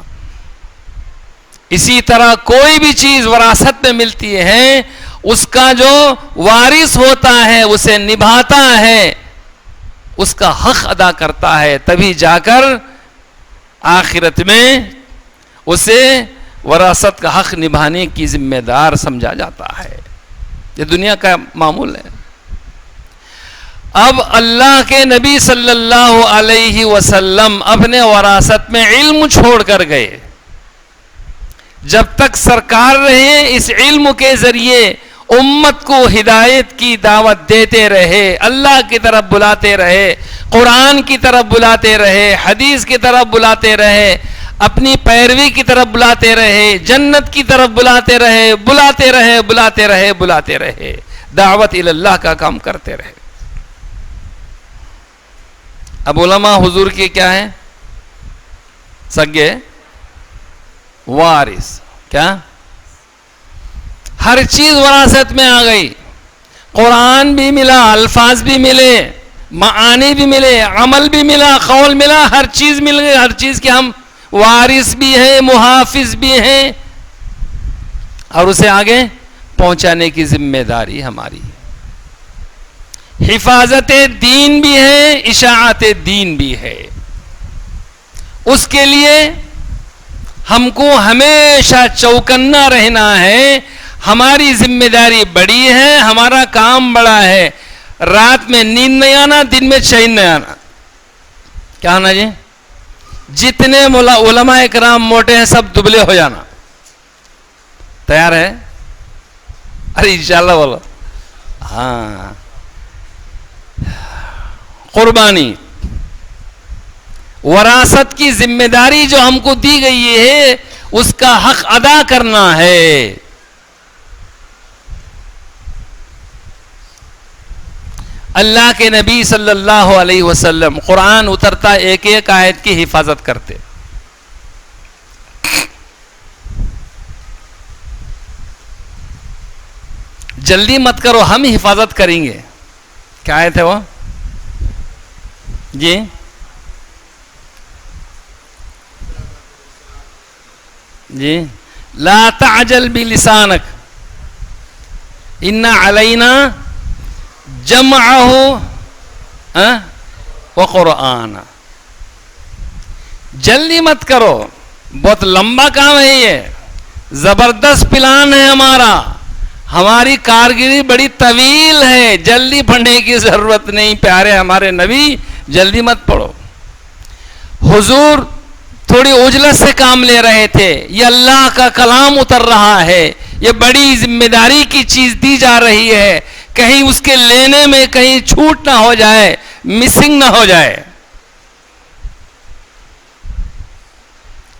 اسی طرح کوئی بھی چیز وراثت میں ملتی ہے، اس کا جو وارث ہوتا ہے اسے نبھاتا ہے، اس کا حق ادا کرتا ہے، تبھی جا کر آخرت میں اسے وراثت کا حق نبھانے کی ذمہ دار سمجھا جاتا ہے۔ یہ دنیا کا معمول ہے۔ اب اللہ کے نبی صلی اللہ علیہ وسلم اپنے وراثت میں علم چھوڑ کر گئے، جب تک سرکار رہے اس علم کے ذریعے امت کو ہدایت کی دعوت دیتے رہے، اللہ کی طرف بلاتے رہے، قرآن کی طرف بلاتے رہے، حدیث کی طرف بلاتے رہے، اپنی پیروی کی طرف بلاتے رہے، جنت کی طرف بلاتے رہے، بلاتے رہے، بلاتے رہے، بلاتے رہے، دعوت اللہ کا کام کرتے رہے۔ اب علماء حضور کے کیا ہیں؟ سگے وارث۔ کیا؟ ہر چیز وراثت میں آ گئی، قرآن بھی ملا، الفاظ بھی ملے، معانی بھی ملے، عمل بھی ملا، قول ملا، ہر چیز مل گئی، ہر چیز کے ہم وارث بھی ہیں، محافظ بھی ہیں، اور اسے آگے پہنچانے کی ذمہ داری ہماری ہے۔ حفاظت دین بھی ہے، اشاعت دین بھی ہے، اس کے لیے ہم کو ہمیشہ چوکنا رہنا ہے۔ ہماری ذمہ داری بڑی ہے، ہمارا کام بڑا ہے، رات میں نیند نہیں آنا، دن میں چین نہیں آنا۔ کیا آنا جی؟ جتنے علماء اکرام موٹے ہیں سب دبلے ہو جانا۔ تیار ہے؟ ارے انشاءاللہ بولو۔ ہاں، قربانی، وراثت کی ذمہ داری جو ہم کو دی گئی ہے اس کا حق ادا کرنا ہے۔ اللہ کے نبی صلی اللہ علیہ وسلم قرآن اترتا ایک ایک آیت کی حفاظت کرتے۔ جلدی مت کرو، ہم حفاظت کریں گے۔ کیا آیت ہے وہ؟ جی جی، لا تعجل بلسانک ان علینا جمعہ وقرآن. جلدی مت کرو, بہت لمبا کام ہے, یہ زبردست پلان ہے ہمارا, ہماری کارگری بڑی طویل ہے, جلدی پڑھنے کی ضرورت نہیں. پیارے ہمارے نبی جلدی مت پڑھو. حضور تھوڑی عجلت سے کام لے رہے تھے, یہ اللہ کا کلام اتر رہا ہے, یہ بڑی ذمہ داری کی چیز دی جا رہی ہے, کہیں اس کے لینے میں کہیں چھوٹ نہ ہو جائے, مسنگ نہ ہو جائے.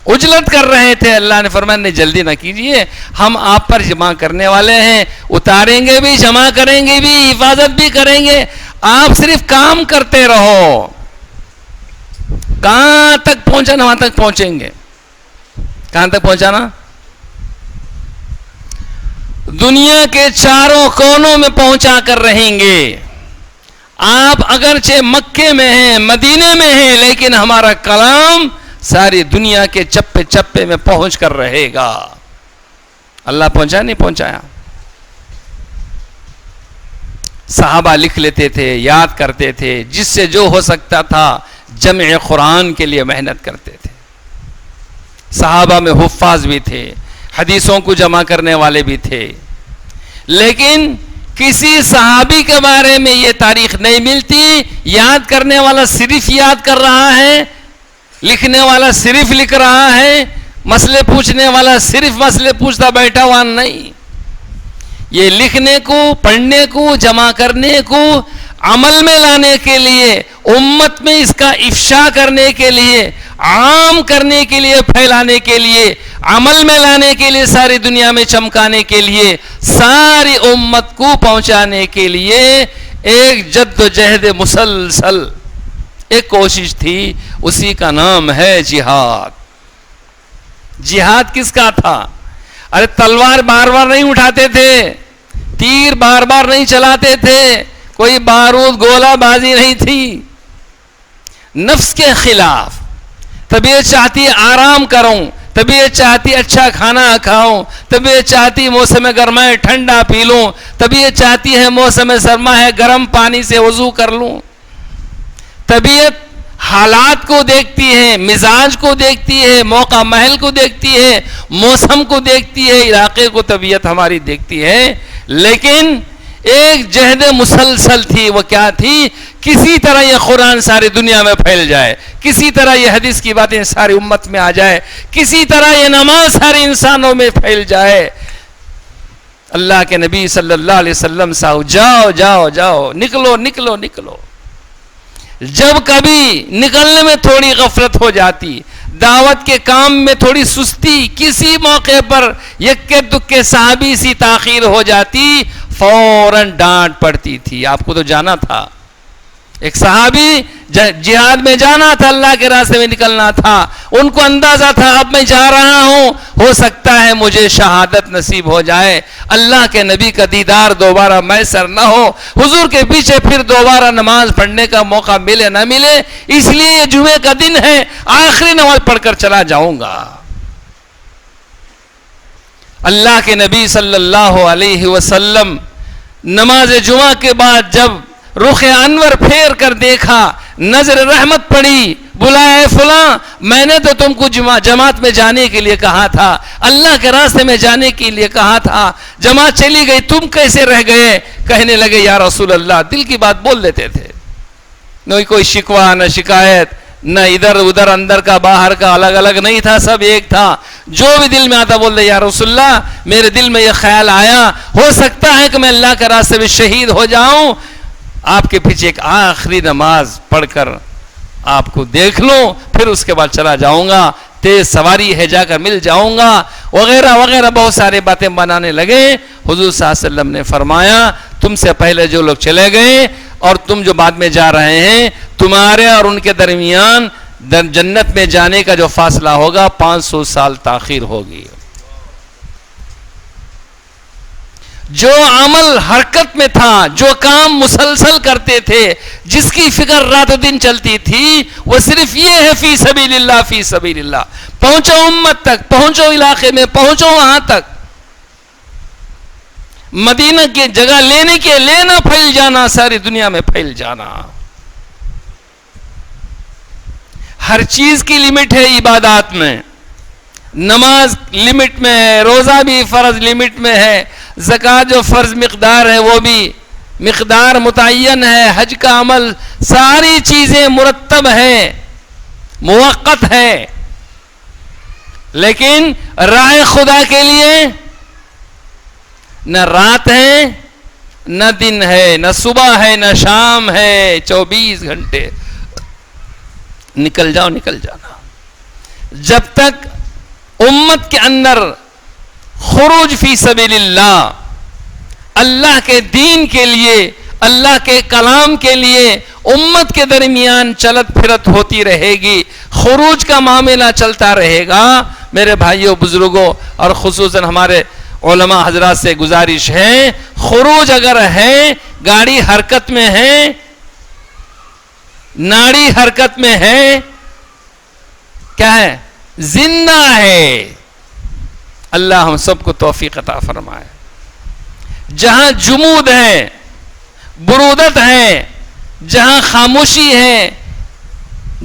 عجلت کر رہے تھے, اللہ نے فرمایا نہیں جلدی نہ کیجئے, ہم آپ پر جمع کرنے والے ہیں, اتاریں گے بھی, جمع کریں گے بھی, حفاظت بھی کریں گے, آپ صرف کام کرتے رہو. کہاں تک پہنچانا وہاں تک پہنچیں گے. کہاں تک پہنچانا؟ دنیا کے چاروں کونوں میں پہنچا کر رہیں گے. آپ اگرچہ مکے میں ہیں, مدینے میں ہیں, لیکن ہمارا کلام ساری دنیا کے چپے چپے میں پہنچ کر رہے گا. اللہ پہنچا نہیں پہنچایا؟ صحابہ لکھ لیتے تھے, یاد کرتے تھے, جس سے جو ہو سکتا تھا جمع قرآن کے لیے محنت کرتے تھے. صحابہ میں حفاظ بھی تھے, حدیثوں کو جمع کرنے والے بھی تھے, لیکن کسی صحابی کے بارے میں یہ تاریخ نہیں ملتی. یاد کرنے والا صرف یاد کر رہا ہے, لکھنے والا صرف لکھ رہا ہے, مسئلے پوچھنے والا صرف مسئلے پوچھتا بیٹھا ہوا نہیں. یہ لکھنے کو, پڑھنے کو, جمع کرنے کو, عمل میں لانے کے لیے, امت میں اس کا افشا کرنے کے لیے, عام کرنے کے لیے, پھیلانے کے لیے, عمل میں لانے کے لیے, ساری دنیا میں چمکانے کے لیے, ساری امت کو پہنچانے کے لیے ایک جد و جہد مسلسل ایک کوشش تھی. اسی کا نام ہے جہاد. جہاد کس کا تھا؟ ارے تلوار بار بار نہیں اٹھاتے تھے, تیر بار بار نہیں چلاتے تھے, کوئی بارود گولہ بازی نہیں تھی. نفس کے خلاف. طبیعت چاہتی آرام کروں, طبیعت چاہتی اچھا کھانا کھاؤں, طبیعت چاہتی موسم گرما ہے ٹھنڈا پی لوں, طبیعت چاہتی ہے موسم سرما ہے گرم پانی سے وضو کر لوں. طبیعت حالات کو دیکھتی ہے, مزاج کو دیکھتی ہے, موقع محل کو دیکھتی ہے, موسم کو دیکھتی ہے, علاقے کو طبیعت ہماری دیکھتی ہے. لیکن ایک جہد مسلسل تھی. وہ کیا تھی؟ کسی طرح یہ قرآن ساری دنیا میں پھیل جائے, کسی طرح یہ حدیث کی باتیں ساری امت میں آ جائے, کسی طرح یہ نماز سارے انسانوں میں پھیل جائے. اللہ کے نبی صلی اللہ علیہ وسلم صاحب جاؤ جاؤ جاؤ, نکلو نکلو نکلو. جب کبھی نکلنے میں تھوڑی غفلت ہو جاتی, دعوت کے کام میں تھوڑی سستی, کسی موقع پر یکے دکے صحابی سی تاخیر ہو جاتی, فوراً ڈانٹ پڑتی تھی. آپ کو تو جانا تھا, ایک صحابی جہاد میں جانا تھا, اللہ کے راستے میں نکلنا تھا, ان کو اندازہ تھا اب میں جا رہا ہوں, ہو سکتا ہے مجھے شہادت نصیب ہو جائے, اللہ کے نبی کا دیدار دوبارہ میسر نہ ہو, حضور کے پیچھے پھر دوبارہ نماز پڑھنے کا موقع ملے نہ ملے, اس لیے یہ جمعے کا دن ہے, آخری نماز پڑھ کر چلا جاؤں گا. اللہ کے نبی صلی اللہ علیہ وسلم نماز جمعہ کے بعد جب رخ انور پھیر کر دیکھا, نظر رحمت پڑی, بلائے فلاں, میں نے تو تم کو جماعت میں جانے کے لیے کہا تھا, اللہ کے راستے میں جانے کے لیے کہا تھا, جماعت چلی گئی, تم کیسے رہ گئے؟ کہنے لگے یا رسول اللہ, دل کی بات بول دیتے تھے, نہ کوئی شکوہ نہ شکایت, نہ ادھر ادھر اندر کا باہر کا الگ الگ نہیں تھا, سب ایک تھا. جو بھی دل میں آتا بول دے یا رسول اللہ, میرے دل میں یہ خیال آیا, ہو سکتا ہے کہ میں اللہ کے راستے میں شہید ہو جاؤں, آپ کے پیچھے ایک آخری نماز پڑھ کر آپ کو دیکھ لوں, پھر اس کے بعد چلا جاؤں گا, تیز سواری ہے جا کر مل جاؤں گا, وغیرہ وغیرہ بہت سارے باتیں بنانے لگے. حضور صلی اللہ علیہ وسلم نے فرمایا تم سے پہلے جو لوگ چلے گئے اور تم جو بعد میں جا رہے ہیں, تمہارے اور ان کے درمیان جنت میں جانے کا جو فاصلہ ہوگا 500 سال تاخیر ہوگی. جو عمل حرکت میں تھا, جو کام مسلسل کرتے تھے, جس کی فکر رات و دن چلتی تھی, وہ صرف یہ ہے فی سبیل اللہ, فی سبیل اللہ. پہنچو امت تک, پہنچو علاقے میں, پہنچو وہاں تک. مدینہ کی جگہ لینے کے لینا, پھیل جانا, ساری دنیا میں پھیل جانا. ہر چیز کی لمٹ ہے عبادات میں. نماز لمٹ میں ہے, روزہ بھی فرض لمٹ میں ہے, زکوٰۃ جو فرض مقدار ہے وہ بھی مقدار متعین ہے, حج کا عمل ساری چیزیں مرتب ہیں, موقت ہے. لیکن راہ خدا کے لیے نہ رات ہے نہ دن ہے, نہ صبح ہے نہ شام ہے, 24 گھنٹے نکل جاؤ نکل جانا. جب تک امت کے اندر خروج فی سبیل اللہ, اللہ کے دین کے لیے, اللہ کے کلام کے لیے امت کے درمیان چلت پھرت ہوتی رہے گی, خروج کا معاملہ چلتا رہے گا. میرے بھائیوں بزرگوں اور خصوصاً ہمارے علماء حضرات سے گزارش ہے, خروج اگر ہے, گاڑی حرکت میں ہے, ناڑی حرکت میں ہے, کیا ہے, زندہ ہے. اللہ ہم سب کو توفیق عطا فرمائے. جہاں جمود ہے, برودت ہے, جہاں خاموشی ہے,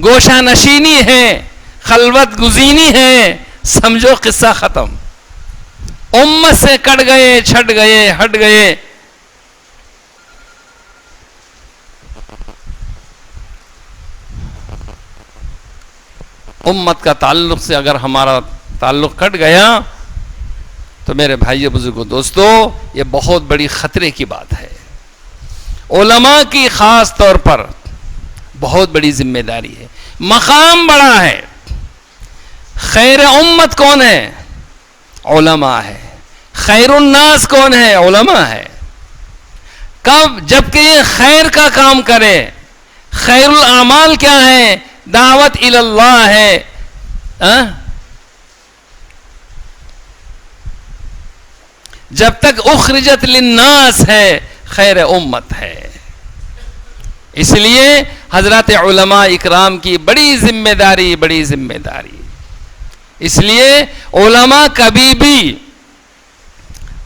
گوشہ نشینی ہے, خلوت گزینی ہے, سمجھو قصہ ختم. امت سے کٹ گئے, چھٹ گئے, ہٹ گئے. امت کا تعلق سے اگر ہمارا تعلق کٹ گیا تو میرے بھائیو بزرگوں دوستو یہ بہت بڑی خطرے کی بات ہے. علماء کی خاص طور پر بہت بڑی ذمہ داری ہے, مقام بڑا ہے. خیر امت کون ہے؟ علماء ہے. خیر الناس کون ہے؟ علماء ہے. کب؟ جبکہ یہ خیر کا کام کرے. خیر الاعمال کیا ہے؟ دعوت الی اللہ ہے. جب تک اخرجت للناس ہے, خیر امت ہے. اس لیے حضرات علماء اکرام کی بڑی ذمہ داری, بڑی ذمہ داری. اس لیے علماء کبھی بھی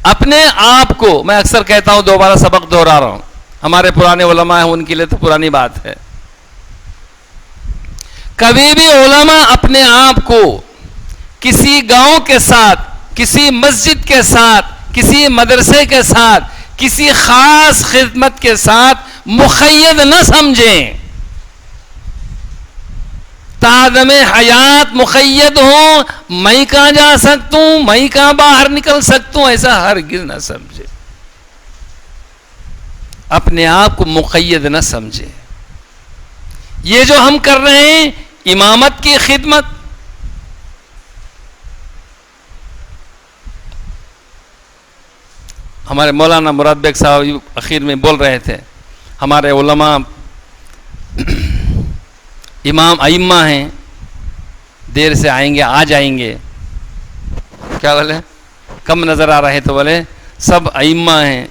اپنے آپ کو, میں اکثر کہتا ہوں, دوبارہ سبق دہرا رہا ہوں, ہمارے پرانے علماء ہیں ان کے لیے تو پرانی بات ہے, کبھی بھی علماء اپنے آپ کو کسی گاؤں کے ساتھ, کسی مسجد کے ساتھ, کسی مدرسے کے ساتھ, کسی خاص خدمت کے ساتھ مقید نہ سمجھیں. تادم حیات مقید ہوں, میں کہاں جا سکتا ہوں, میں کہاں باہر نکل سکتا ہوں, ایسا ہرگز نہ سمجھے. اپنے آپ کو مقید نہ سمجھے. یہ جو ہم کر رہے ہیں امامت کی خدمت, ہمارے مولانا مراد بیگ صاحب اخیر میں بول رہے تھے, ہمارے علماء امام ائمہ ہیں, دیر سے آئیں گے, آ جائیں گے. کیا بولے؟ کم نظر آ رہے تو بولے سب ائمہ ہیں.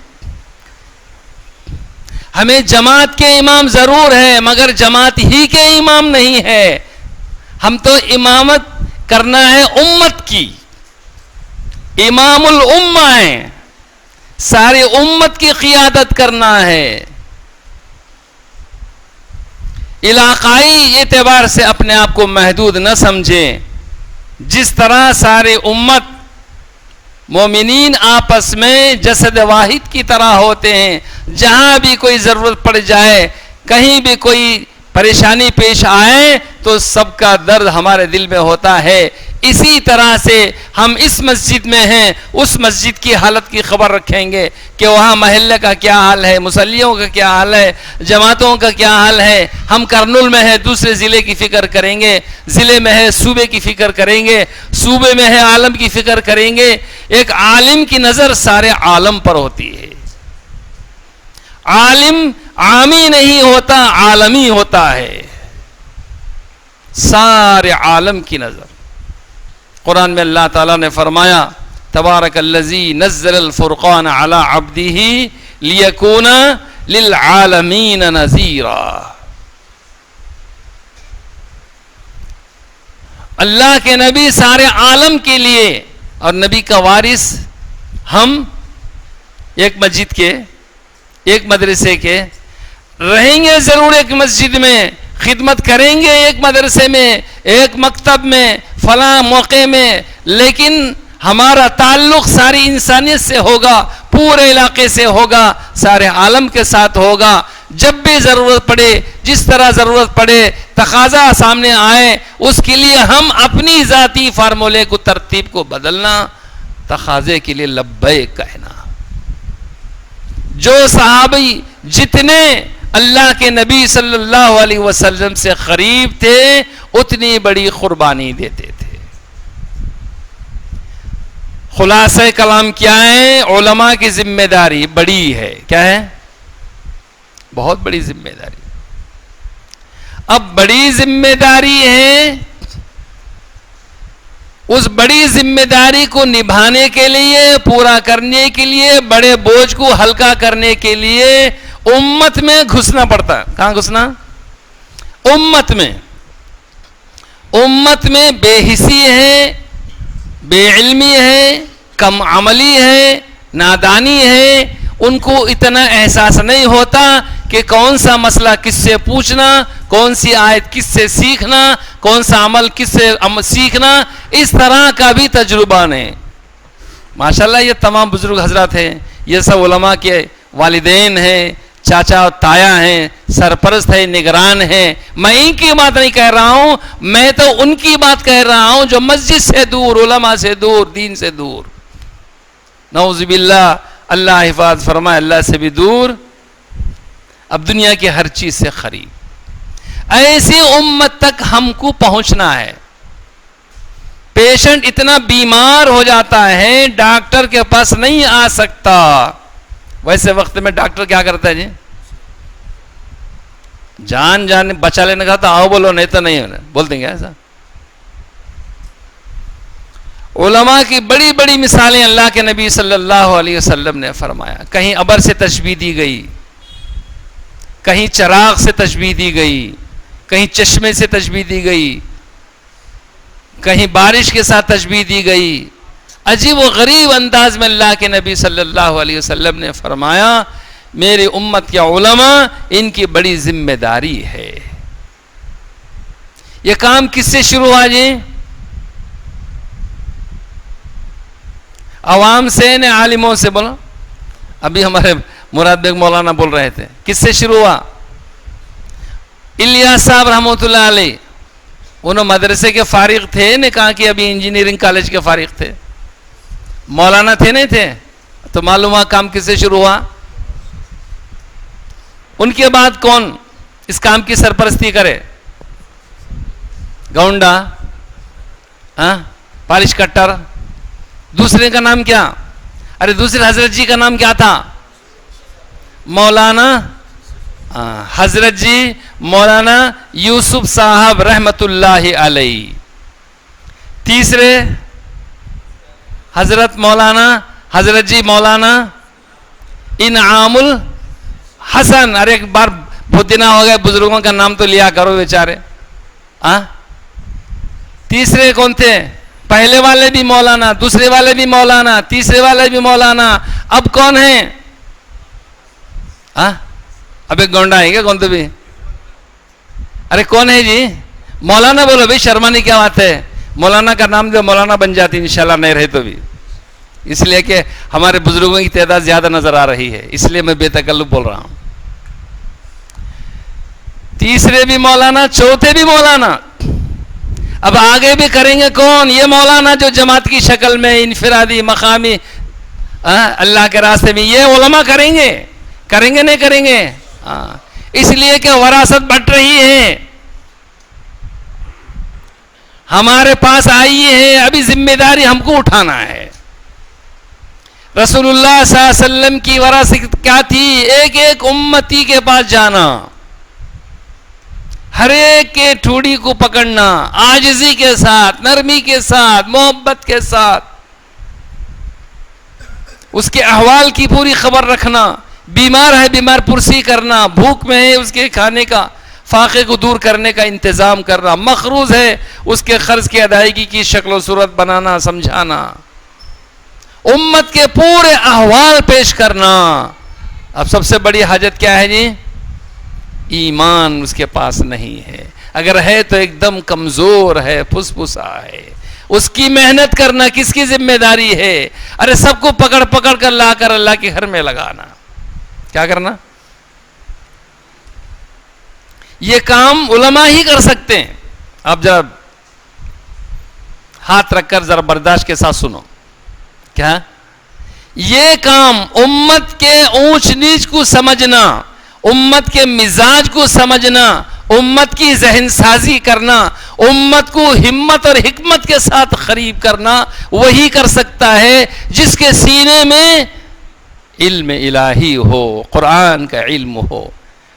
ہمیں جماعت کے امام ضرور ہے مگر جماعت ہی کے امام نہیں ہے. ہم تو امامت کرنا ہے امت کی, امام الامہ ہیں, ساری امت کی قیادت کرنا ہے. علاقائی اعتبار سے اپنے آپ کو محدود نہ سمجھیں. جس طرح سارے امت مومنین آپس میں جسد واحد کی طرح ہوتے ہیں, جہاں بھی کوئی ضرورت پڑ جائے, کہیں بھی کوئی پریشانی پیش آئے تو سب کا درد ہمارے دل میں ہوتا ہے. اسی طرح سے ہم اس مسجد میں ہیں, اس مسجد کی حالت کی خبر رکھیں گے کہ وہاں محلے کا کیا حال ہے, مصلیوں کا کیا حال ہے, جماعتوں کا کیا حال ہے. ہم کرنول میں ہے دوسرے ضلع کی فکر کریں گے, ضلع میں ہے صوبے کی فکر کریں گے, صوبے میں ہے عالم کی فکر کریں گے. ایک عالم کی نظر سارے عالم پر ہوتی ہے. عالم عامی نہیں ہوتا, عالمی ہوتا ہے. سارے عالم کی نظر. قرآن میں اللہ تعالیٰ نے فرمایا تبارک الذی نزل الفرقان علی عبدہ لیکون للعالمین نذیرا. اللہ کے نبی سارے عالم کے لیے, اور نبی کا وارث ہم ایک مسجد کے, ایک مدرسے کے, رہیں گے ضرور ایک مسجد میں خدمت کریں گے ایک مدرسے میں، ایک مکتب میں، فلاں موقع میں، لیکن ہمارا تعلق ساری انسانیت سے ہوگا، پورے علاقے سے ہوگا، سارے عالم کے ساتھ ہوگا. جب بھی ضرورت پڑے، جس طرح ضرورت پڑے، تقاضا سامنے آئے، اس کے لیے ہم اپنی ذاتی فارمولے کو، ترتیب کو بدلنا، تقاضے کے لیے لبیک کہنا. جو صحابی جتنے اللہ کے نبی صلی اللہ علیہ وسلم سے قریب تھے اتنی بڑی قربانی دیتے تھے. خلاصہ کلام کیا ہے؟ علماء کی ذمہ داری بڑی ہے. کیا ہے؟ بہت بڑی ذمہ داری. اب بڑی ذمہ داری ہے، اس بڑی ذمہ داری کو نبھانے کے لیے، پورا کرنے کے لیے، بڑے بوجھ کو ہلکا کرنے کے لیے امت میں گھسنا پڑتا ہے. کہاں گھسنا؟ امت میں. امت میں بے حسی ہے، بے علمی ہے، کم عملی ہے، نادانی ہے. ان کو اتنا احساس نہیں ہوتا کہ کون سا مسئلہ کس سے پوچھنا، کون سی آیت کس سے سیکھنا، کون سا عمل کس سے سیکھنا. اس طرح کا بھی تجربہ نہیں. ماشاءاللہ یہ تمام بزرگ حضرات ہیں، یہ سب علماء کے والدین ہیں، چاچا اور تایا ہیں، سرپرست ہیں، نگران ہیں. میں ان کی بات نہیں کہہ رہا ہوں، میں تو ان کی بات کہہ رہا ہوں جو مسجد سے دور، علماء سے دور، دین سے دور. نعوذ باللہ، اللہ حفاظ فرمائے، اللہ سے بھی دور، اب دنیا کی ہر چیز سے قریب. ایسی امت تک ہم کو پہنچنا ہے. پیشنٹ اتنا بیمار ہو جاتا ہے، ڈاکٹر کے پاس نہیں آ سکتا. ویسے وقت میں ڈاکٹر کیا کرتا ہے جی؟ جان بچا لینے کا تو آؤ بولو، نہیں تو نہیں بولتے ہیں. کیا ایسا؟ علماء کی بڑی بڑی مثالیں اللہ کے نبی صلی اللہ علیہ وسلم نے فرمایا. کہیں ابر سے تشبیہ دی گئی، کہیں چراغ سے تشبیہ دی گئی، کہیں چشمے سے تشبیہ دی گئی، کہیں بارش کے ساتھ تشبیہ دی گئی. عجیب و غریب انداز میں اللہ کے نبی صلی اللہ علیہ وسلم نے فرمایا میری امت کے علماء، ان کی بڑی ذمہ داری ہے. یہ کام کس سے شروع ہوا جی؟ عوام سے نے عالموں سے؟ بولو. ابھی ہمارے مراد بیگ مولانا بول رہے تھے. کس سے شروع ہوا؟ الیاس صاحب رحمۃ اللہ علیہ، انہوں مدرسے کے فارغ تھے نے کہا کہ ابھی انجینئرنگ کالج کے فارغ تھے. مولانا تھے نہیں تھے؟ تو معلوم ہوا کام کس سے شروع ہوا. ان کے بعد کون اس کام کی سرپرستی کرے؟ گونڈا، پالش کٹر. دوسرے کا نام کیا؟ ارے دوسرے حضرت جی کا نام کیا تھا؟ مولانا حضرت جی مولانا یوسف صاحب رحمت اللہ علیہ. تیسرے حضرت مولانا حضرت جی مولانا انعام الحسن. ارے ایک بار بہت دن ہو گئے، بزرگوں کا نام تو لیا کرو بیچارے. تیسرے کون تھے؟ پہلے والے بھی مولانا، دوسرے والے بھی مولانا، تیسرے والے بھی مولانا. اب کون ہیں؟ اب ایک گونڈا ہے کیا؟ کون تو بھی؟ ارے کون ہے جی؟ مولانا بولو بھائی، شرمانے کیا بات ہے؟ مولانا کا نام جو مولانا بن جاتی انشاءاللہ، نہیں رہے تو بھی. اس لیے کہ ہمارے بزرگوں کی تعداد زیادہ نظر آ رہی ہے، اس لیے میں بے تکلف بول رہا ہوں. تیسرے بھی مولانا، چوتھے بھی مولانا. اب آگے بھی کریں گے کون؟ یہ مولانا جو جماعت کی شکل میں انفرادی مقامی اللہ کے راستے میں، یہ علماء کریں گے. کریں گے نہیں کریں گے؟ اس لیے کہ وراثت بٹ رہی ہے، ہمارے پاس آئی ہے، ابھی ذمہ داری ہم کو اٹھانا ہے. رسول اللہ صلی اللہ علیہ وسلم کی وراثت کیا تھی؟ ایک ایک امتی کے پاس جانا، ہر ایک کے ٹھوڑی کو پکڑنا، عاجزی کے ساتھ، نرمی کے ساتھ، محبت کے ساتھ، اس کے احوال کی پوری خبر رکھنا. بیمار ہے بیمار پرسی کرنا، بھوک میں ہے اس کے کھانے کا فاقے کو دور کرنے کا انتظام کرنا، مقروض ہے اس کے قرض کی ادائیگی کی شکل و صورت بنانا، سمجھانا، امت کے پورے احوال پیش کرنا. اب سب سے بڑی حاجت کیا ہے جی؟ ایمان اس کے پاس نہیں ہے، اگر ہے تو ایک دم کمزور ہے، پھسپھسا ہے. اس کی محنت کرنا کس کی ذمہ داری ہے؟ ارے سب کو پکڑ پکڑ کر لا کر اللہ کے گھر میں لگانا. کیا کرنا؟ یہ کام علماء ہی کر سکتے ہیں. آپ ذرا ہاتھ رکھ کر ذرا برداشت کے ساتھ سنو. کیا یہ کام امت کے اونچ نیچ کو سمجھنا، امت کے مزاج کو سمجھنا، امت کی ذہن سازی کرنا، امت کو ہمت اور حکمت کے ساتھ قریب کرنا، وہی کر سکتا ہے جس کے سینے میں علم الہی ہو، قرآن کا علم ہو.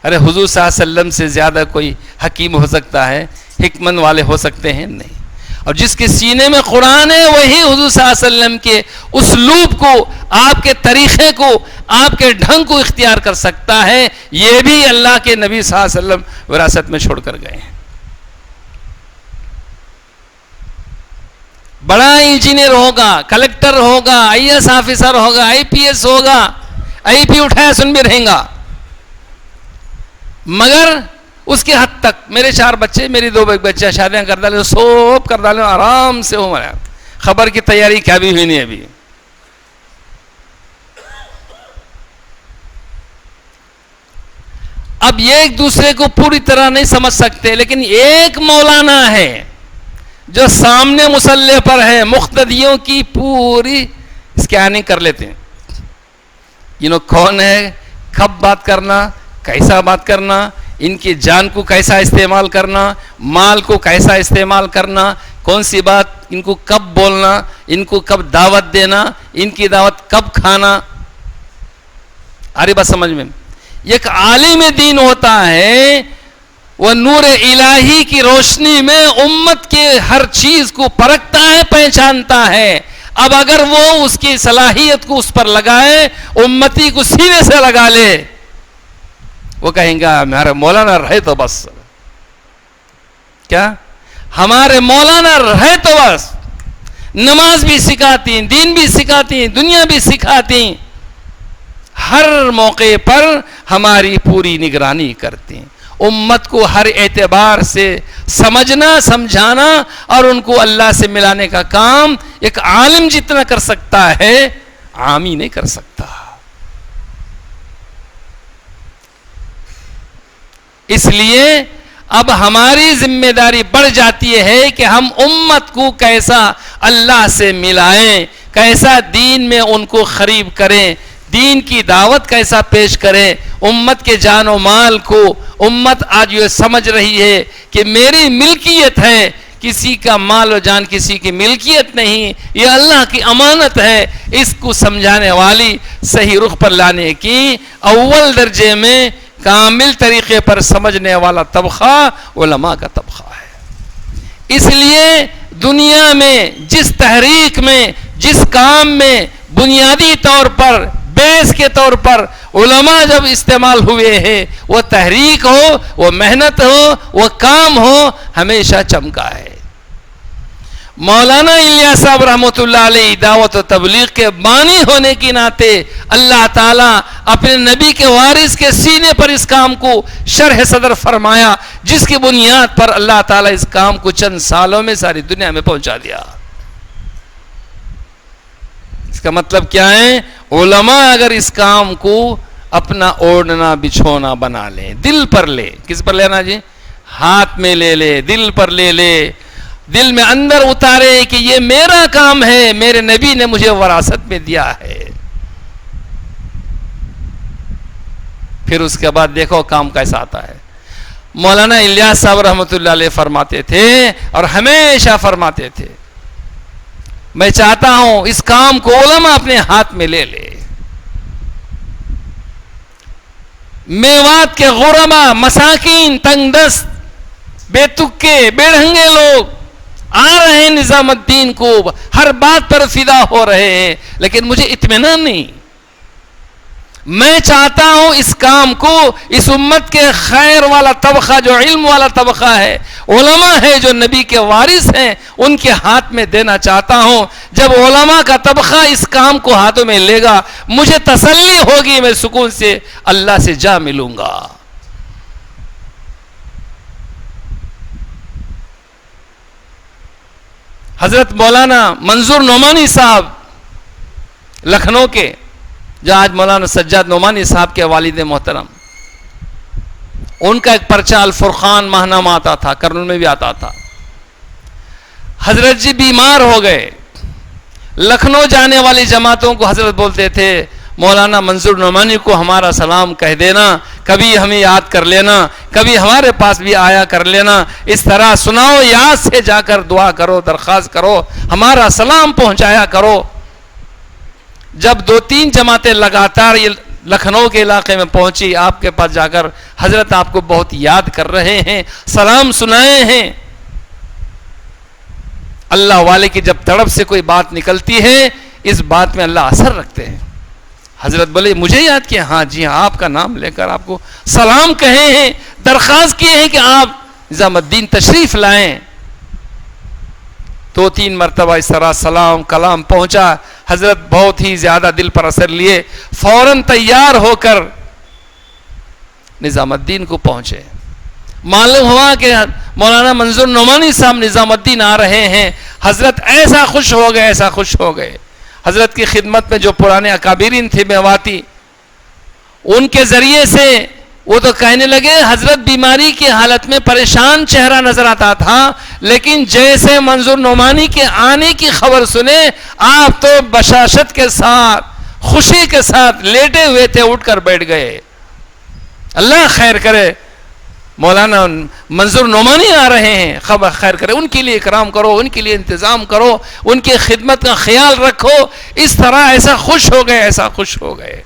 ارے حضور صلی اللہ علیہ وسلم سے زیادہ کوئی حکیم ہو سکتا ہے؟ حکمت والے ہو سکتے ہیں؟ نہیں. اور جس کے سینے میں قرآن ہے وہی حضور صلی اللہ علیہ وسلم کے اسلوب کو، آپ کے طریقے کو، آپ کے ڈھنگ کو اختیار کر سکتا ہے. یہ بھی اللہ کے نبی صلی اللہ علیہ وسلم وراثت میں چھوڑ کر گئے ہیں. بڑا انجینئر ہوگا، کلکٹر ہوگا، آئی ایس آفیسر ہوگا، آئی پی ایس ہوگا، آئی پی اٹھایا سن بھی رہیں گا، مگر اس کے حد تک. میرے 4 بچے، میری 2 بچے شادیاں کر ڈالیں، سوپ کر ڈالیں، آرام سے ہو، خبر کی تیاری کیا بھی ہوئی نہیں ابھی. اب یہ ایک دوسرے کو پوری طرح نہیں سمجھ سکتے، لیکن ایک مولانا ہے جو سامنے مصلی پر ہے، مقتدیوں کی پوری اسکیننگ کر لیتے ہیں. کون ہے، کب بات کرنا، کیسا بات کرنا، ان کی جان کو کیسا استعمال کرنا، مال کو کیسا استعمال کرنا، کون سی بات ان کو کب بولنا، ان کو کب دعوت دینا، ان کی دعوت کب کھانا. آری بات سمجھ میں؟ ایک عالم دین ہوتا ہے، وہ نور الہی کی روشنی میں امت کے ہر چیز کو پرکھتا ہے، پہچانتا ہے. اب اگر وہ اس کی صلاحیت کو اس پر لگائے، امتی کو سینے سے لگا لے، وہ کہیں گا ہمارے مولانا رہے تو بس. کیا ہمارے مولانا رہے تو بس. نماز بھی سکھاتی، دین بھی سکھاتی، دنیا بھی سکھاتی، ہر موقع پر ہماری پوری نگرانی کرتی، امت کو ہر اعتبار سے سمجھنا، سمجھانا اور ان کو اللہ سے ملانے کا کام ایک عالم جتنا کر سکتا ہے، عامی نہیں کر سکتا. اس لیے اب ہماری ذمہ داری بڑھ جاتی ہے کہ ہم امت کو کیسا اللہ سے ملائیں، کیسا دین میں ان کو قریب کریں، دین کی دعوت کیسا پیش کریں. امت کے جان و مال کو امت آج یہ سمجھ رہی ہے کہ میری ملکیت ہے، کسی کا مال و جان کسی کی ملکیت نہیں، یہ اللہ کی امانت ہے. اس کو سمجھانے والی، صحیح رخ پر لانے کی اول درجے میں کامل طریقے پر سمجھنے والا طبقہ علماء کا طبقہ ہے. اس لیے دنیا میں جس تحریک میں، جس کام میں بنیادی طور پر، بیس کے طور پر علماء جب استعمال ہوئے ہیں، وہ تحریک ہو، وہ محنت ہو، وہ کام ہو، ہمیشہ چمکا ہے. مولانا الیاس صاحب رحمۃ اللہ علیہ دعوت و تبلیغ کے بانی ہونے کی ناطے اللہ تعالیٰ اپنے نبی کے وارث کے سینے پر اس کام کو شرح صدر فرمایا، جس کی بنیاد پر اللہ تعالیٰ اس کام کو چند سالوں میں ساری دنیا میں پہنچا دیا. اس کا مطلب کیا ہے؟ علماء اگر اس کام کو اپنا اوڑھنا بچھونا بنا لیں، دل پر لے. کس پر لینا جی؟ ہاتھ میں لے لے، دل پر لے لے، دل میں اندر اتارے کہ یہ میرا کام ہے، میرے نبی نے مجھے وراثت میں دیا ہے. پھر اس کے بعد دیکھو کام کیسا آتا ہے. مولانا الیاس صاحب رحمۃ اللہ علیہ فرماتے تھے اور ہمیشہ فرماتے تھے، میں چاہتا ہوں اس کام کو علماء اپنے ہاتھ میں لے لے. میوات کے غربا، مساکین، تنگ دست، بے تکے، بے ڈھنگے لوگ آ رہے ہیں نظام الدین کو، ہر بات پر فدا ہو رہے ہیں، لیکن مجھے اطمینان نہیں. میں چاہتا ہوں اس کام کو اس امت کے خیر والا طبقہ، جو علم والا طبقہ ہے، علماء ہے جو نبی کے وارث ہیں، ان کے ہاتھ میں دینا چاہتا ہوں. جب علماء کا طبقہ اس کام کو ہاتھوں میں لے گا، مجھے تسلی ہوگی، میں سکون سے اللہ سے جا ملوں گا. حضرت مولانا منظور نعمانی صاحب لکھنؤ کے، جو آج مولانا سجاد نعمانی صاحب کے والد محترم، ان کا ایک پرچہ الفرقان ماہنامہ آتا تھا، کرنول میں بھی آتا تھا. حضرت جی بیمار ہو گئے، لکھنؤ جانے والی جماعتوں کو حضرت بولتے تھے مولانا منظور نعمانی کو ہمارا سلام کہہ دینا، کبھی ہمیں یاد کر لینا، کبھی ہمارے پاس بھی آیا کر لینا، اس طرح سناؤ، یاد سے جا کر دعا کرو، درخواست کرو، ہمارا سلام پہنچایا کرو. جب 2-3 جماعتیں لگاتار لکھنؤ کے علاقے میں پہنچی، آپ کے پاس جا کر حضرت آپ کو بہت یاد کر رہے ہیں، سلام سنائے ہیں. اللہ والے کی جب تڑپ سے کوئی بات نکلتی ہے، اس بات میں اللہ اثر رکھتے ہیں. حضرت بولے مجھے یاد کیا؟ ہاں جی ہاں، آپ کا نام لے کر آپ کو سلام کہے ہیں، درخواست کیے ہیں کہ آپ نظام الدین تشریف لائیں. 2-3 مرتبہ اس طرح سلام کلام پہنچا. حضرت بہت ہی زیادہ دل پر اثر لیے، فوراً تیار ہو کر نظام الدین کو پہنچے. معلوم ہوا کہ مولانا منظور نعمانی صاحب نظام الدین آ رہے ہیں. حضرت ایسا خوش ہو گئے، ایسا خوش ہو گئے. حضرت کی خدمت میں جو پرانے اکابرین تھے میواتی، ان کے ذریعے سے وہ تو کہنے لگے حضرت بیماری کی حالت میں پریشان چہرہ نظر آتا تھا، لیکن جیسے منظور نعمانی کے آنے کی خبر سنے، آپ تو بشاشت کے ساتھ خوشی کے ساتھ لیٹے ہوئے تھے، اٹھ کر بیٹھ گئے. اللہ خیر کرے، مولانا منظور نعمانی آ رہے ہیں، خبر خیر کرے، ان کے لیے اکرام کرو، ان کے لیے انتظام کرو، ان کی خدمت کا خیال رکھو. اس طرح ایسا خوش ہو گئے، ایسا خوش ہو گئے.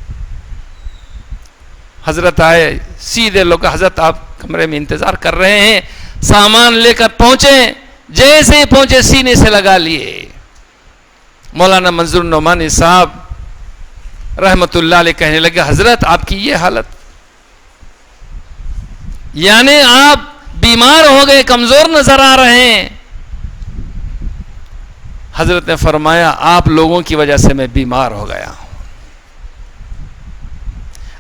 حضرت آئے، سیدھے لوگ حضرت آپ کمرے میں انتظار کر رہے ہیں. سامان لے کر پہنچے، جیسے ہی پہنچے سینے سے لگا لیے. مولانا منظور نعمانی صاحب رحمت اللہ علیہ کہنے لگے حضرت آپ کی یہ حالت، یعنی آپ بیمار ہو گئے، کمزور نظر آ رہے ہیں. حضرت نے فرمایا آپ لوگوں کی وجہ سے میں بیمار ہو گیا.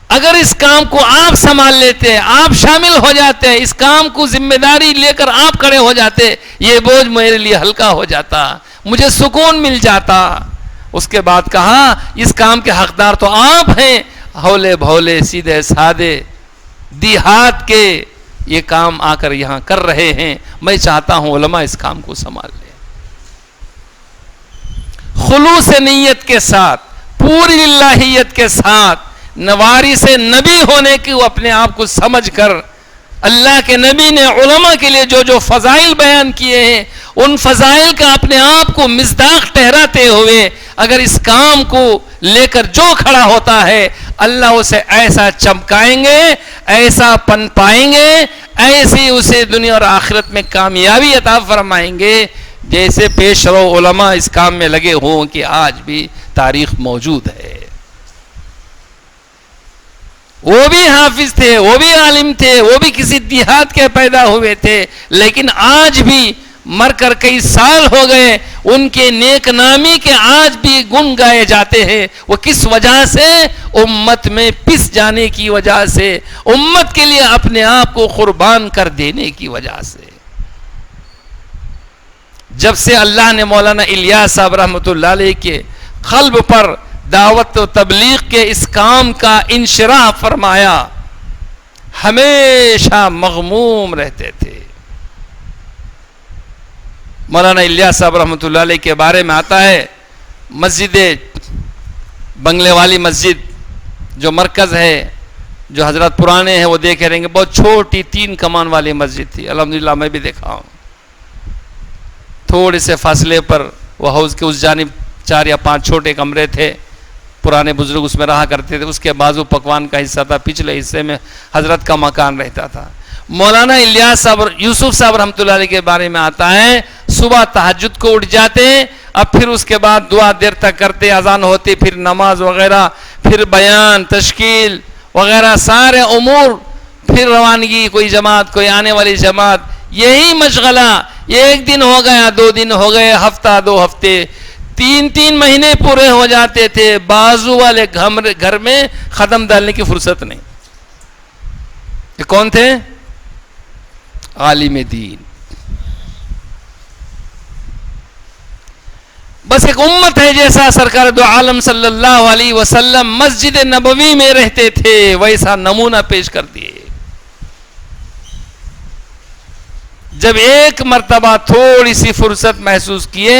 اگر اس کام کو آپ سنبھال لیتے، آپ شامل ہو جاتے، اس کام کو ذمہ داری لے کر آپ کھڑے ہو جاتے، یہ بوجھ میرے لیے ہلکا ہو جاتا، مجھے سکون مل جاتا. اس کے بعد کہا اس کام کے حقدار تو آپ ہیں، ہولے بھولے سیدھے سادے دیہات کے یہ کام آ کر یہاں کر رہے ہیں. میں چاہتا ہوں علماء اس کام کو سنبھال لیں. خلوص نیت کے ساتھ، پوری اللہیت کے ساتھ، نوارث نبی ہونے کی وہ اپنے آپ کو سمجھ کر، اللہ کے نبی نے علماء کے لیے جو جو فضائل بیان کیے ہیں، ان فضائل کا اپنے آپ کو مصداق ٹھہراتے ہوئے اگر اس کام کو لے کر جو کھڑا ہوتا ہے، اللہ اسے ایسا چمکائیں گے، ایسا پن پائیں گے، ایسی اسے دنیا اور آخرت میں کامیابی عطا فرمائیں گے جیسے پیش رو علماء اس کام میں لگے ہوں کہ آج بھی تاریخ موجود ہے. وہ بھی حافظ تھے، وہ بھی عالم تھے، وہ بھی کسی دیہات کے پیدا ہوئے تھے، لیکن آج بھی مر کر کئی سال ہو گئے، ان کے نیک نامی کے آج بھی گن گائے جاتے ہیں. وہ کس وجہ سے؟ امت میں پس جانے کی وجہ سے، امت کے لیے اپنے آپ کو قربان کر دینے کی وجہ سے. جب سے اللہ نے مولانا الیاس صاحب رحمۃ اللہ علیہ کے قلب پر دعوت و تبلیغ کے اس کام کا انشراح فرمایا، ہمیشہ مغموم رہتے تھے. مولانا الیاس صاحب رحمۃ اللہ علیہ کے بارے میں آتا ہے، مسجد بنگلے والی مسجد جو مرکز ہے، جو حضرات پرانے ہیں وہ دیکھے رہیں گے، بہت چھوٹی 3 کمان والی مسجد تھی. الحمدللہ میں بھی دیکھا ہوں. تھوڑے سے فاصلے پر وہ ہاؤس کے اس جانب 4 یا 5 چھوٹے کمرے تھے، پرانے بزرگ اس میں رہا کرتے تھے. اس کے بازو پکوان کا حصہ تھا، پچھلے حصے میں حضرت کا مکان رہتا تھا. مولانا الیاس صاحب یوسف صاحب رحمۃ اللہ علیہ کے بارے میں آتا ہے، صبح تہجد کو اٹھ جاتے، اب پھر اس کے بعد دعا دیر تک کرتے، اذان ہوتی، پھر نماز وغیرہ، پھر بیان تشکیل وغیرہ سارے امور، پھر روانگی، کوئی جماعت، کوئی آنے والی جماعت، یہی مشغلہ. 1 دن ہو گیا، 2 دن ہو گئے، ہفتہ 2 ہفتے، 3 مہینے پورے ہو جاتے تھے. بازو والے گھر میں ختم ڈالنے کی فرصت نہیں. یہ کون تھے؟ عالم دین. بس ایک امت ہے جیسا سرکار دو عالم صلی اللہ علیہ وسلم مسجد نبوی میں رہتے تھے ویسا نمونہ پیش کر دیے. جب ایک مرتبہ تھوڑی سی فرصت محسوس کیے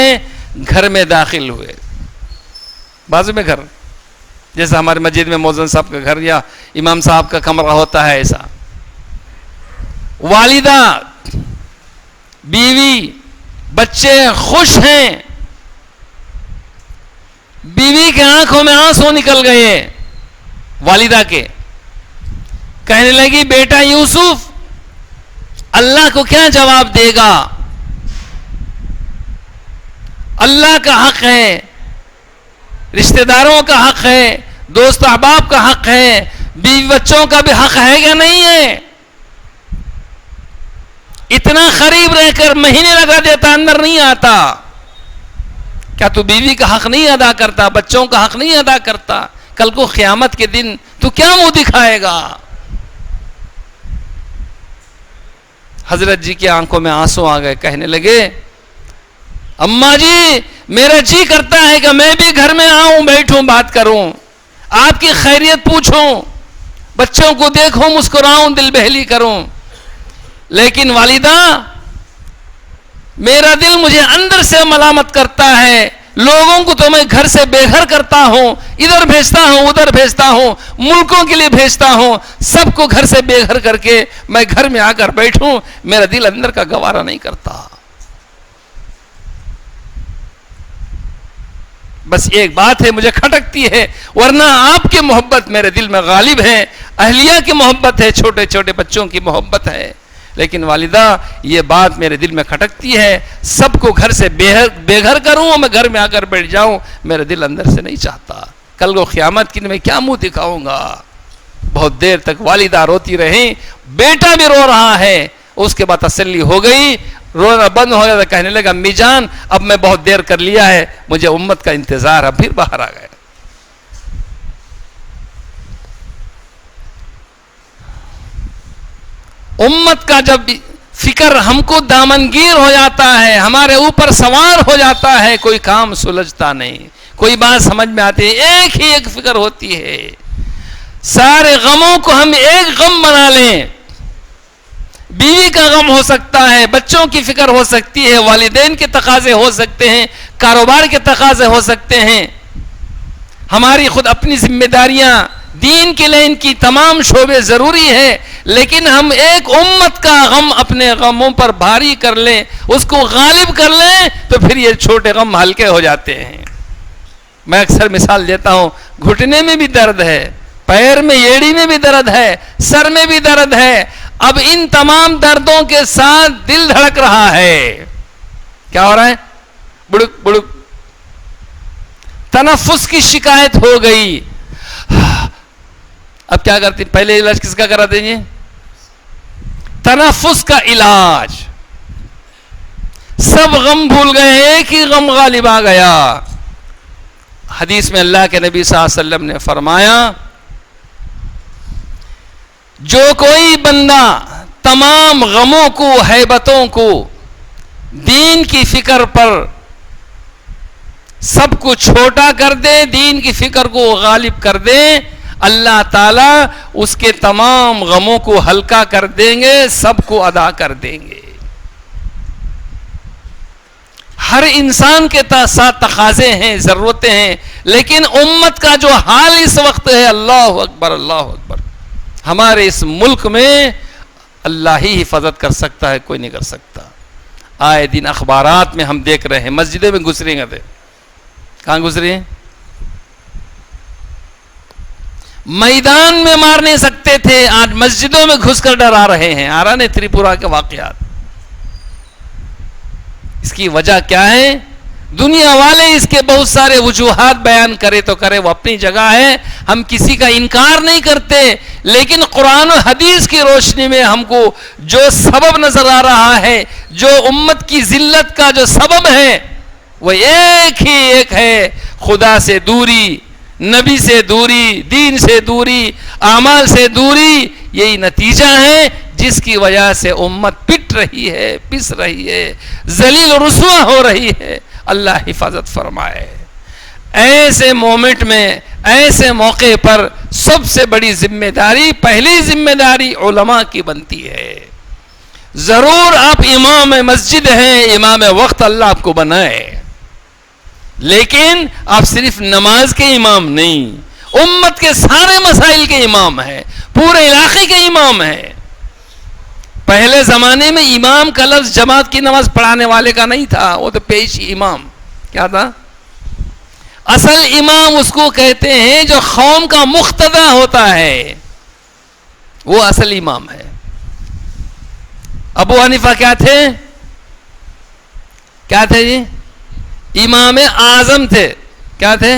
گھر میں داخل ہوئے, بازو میں گھر, جیسا ہمارے مسجد میں مؤذن صاحب کا گھر یا امام صاحب کا کمرہ ہوتا ہے ایسا. والدہ, بیوی, بچے خوش ہیں. بیوی کے آنکھوں میں آنسو نکل گئے والدہ کے. کہنے لگی بیٹا یوسف اللہ کو کیا جواب دے گا؟ اللہ کا حق ہے, رشتہ داروں کا حق ہے, دوست احباب کا حق ہے, بیوی بچوں کا بھی حق ہے یا نہیں ہے؟ اتنا قریب رہ کر مہینے لگا دیتا, اندر نہیں آتا. کیا تو بیوی کا حق نہیں ادا کرتا, بچوں کا حق نہیں ادا کرتا؟ کل کو قیامت کے دن تو کیا منہ دکھائے گا؟ حضرت جی کی آنکھوں میں آنسو آ گئے. کہنے لگے اماں جی میرا جی کرتا ہے کہ میں بھی گھر میں آؤں, بیٹھوں, بات کروں, آپ کی خیریت پوچھوں, بچوں کو دیکھوں, مسکراؤں, دل بہلی کروں. لیکن والدہ میرا دل مجھے اندر سے ملامت کرتا ہے. لوگوں کو تو میں گھر سے بے گھر کرتا ہوں, ادھر بھیجتا ہوں, ادھر بھیجتا ہوں, ملکوں کے لیے بھیجتا ہوں, سب کو گھر سے بے گھر کر کے میں گھر میں آ کر بیٹھوں, میرا دل اندر کا گوارا نہیں کرتا. بس ایک بات ہے مجھے کھٹکتی ہے, ورنہ آپ کی محبت میرے دل میں غالب ہے, اہلیہ کی محبت ہے, چھوٹے چھوٹے بچوں کی محبت ہے. لیکن والدہ یہ بات میرے دل میں کھٹکتی ہے, سب کو گھر سے بے گھر کروں اور میں گھر میں آ کر بیٹھ جاؤں, میرا دل اندر سے نہیں چاہتا. کل کو قیامت کی میں کیا منہ دکھاؤں گا؟ بہت دیر تک والدہ روتی رہیں, بیٹا بھی رو رہا ہے. اس کے بعد تسلی ہو گئی, رونا بند ہو گیا. کہنے لگا امی جان اب میں بہت دیر کر لیا ہے, مجھے امت کا انتظار. اب پھر باہر آ گئے. امت کا جب فکر ہم کو دامنگیر ہو جاتا ہے, ہمارے اوپر سوار ہو جاتا ہے, کوئی کام سلجھتا نہیں, کوئی بات سمجھ میں آتی ہے. ایک ہی ایک فکر ہوتی ہے, سارے غموں کو ہم ایک غم بنا لیں. بیوی کا غم ہو سکتا ہے, بچوں کی فکر ہو سکتی ہے, والدین کے تقاضے ہو سکتے ہیں, کاروبار کے تقاضے ہو سکتے ہیں, ہماری خود اپنی ذمہ داریاں, دین کے لیے ان کی تمام شعبے ضروری ہے. لیکن ہم ایک امت کا غم اپنے غموں پر بھاری کر لیں, اس کو غالب کر لیں, تو پھر یہ چھوٹے غم ہلکے ہو جاتے ہیں. میں اکثر مثال دیتا ہوں, گھٹنے میں بھی درد ہے, پیر میں ایڑی میں بھی درد ہے, سر میں بھی درد ہے. اب ان تمام دردوں کے ساتھ دل دھڑک رہا ہے. کیا ہو رہا ہے؟ بڑک بڑک. تنفس کی شکایت ہو گئی. اب کیا کرتی؟ پہلے علاج کس کا کرا دیں گے؟ تنفس کا علاج. سب غم بھول گئے, ایک ہی غم غالب آ گیا. حدیث میں اللہ کے نبی صلی اللہ علیہ وسلم نے فرمایا, جو کوئی بندہ تمام غموں کو, ہیبتوں کو, دین کی فکر پر سب کو چھوٹا کر دے, دین کی فکر کو غالب کر دے, اللہ تعالیٰ اس کے تمام غموں کو ہلکا کر دیں گے, سب کو ادا کر دیں گے. ہر انسان کے ساتھ تقاضے ہیں, ضرورتیں ہیں, لیکن امت کا جو حال اس وقت ہے, اللہ اکبر اللہ اکبر. ہمارے اس ملک میں اللہ ہی حفاظت کر سکتا ہے, کوئی نہیں کر سکتا. آئے دن اخبارات میں ہم دیکھ رہے ہیں, مسجدوں میں گزریں گے. کہاں گزرے ہیں؟ میدان میں مار نہیں سکتے تھے, آج مسجدوں میں گھس کر ڈرا رہے ہیں. آ رہا نہیں تریپورہ کے واقعات. اس کی وجہ کیا ہے؟ دنیا والے اس کے بہت سارے وجوہات بیان کرے تو کرے, وہ اپنی جگہ ہے, ہم کسی کا انکار نہیں کرتے. لیکن قرآن و حدیث کی روشنی میں ہم کو جو سبب نظر آ رہا ہے, جو امت کی ذلت کا جو سبب ہے, وہ ایک ہی ایک ہے, خدا سے دوری, نبی سے دوری, دین سے دوری, اعمال سے دوری. یہی نتیجہ ہے جس کی وجہ سے امت پٹ رہی ہے, پس رہی ہے, ذلیل و رسوا ہو رہی ہے. اللہ حفاظت فرمائے. ایسے مومنٹ میں، ایسے موقع پر سب سے بڑی ذمہ داری، پہلی ذمہ داری علماء کی بنتی ہے. ضرور آپ امام مسجد ہیں، امام وقت اللہ آپ کو بنائے، لیکن آپ صرف نماز کے امام نہیں، امت کے سارے مسائل کے امام ہیں، پورے علاقے کے امام ہیں. پہلے زمانے میں امام کا لفظ جماعت کی نماز پڑھانے والے کا نہیں تھا، وہ تو پیش امام. کیا تھا؟ اصل امام اس کو کہتے ہیں جو قوم کا مقتدی ہوتا ہے، وہ اصل امام ہے. ابو حنیفہ کیا تھے؟ کیا تھے جی؟ امام اعظم تھے. کیا تھے؟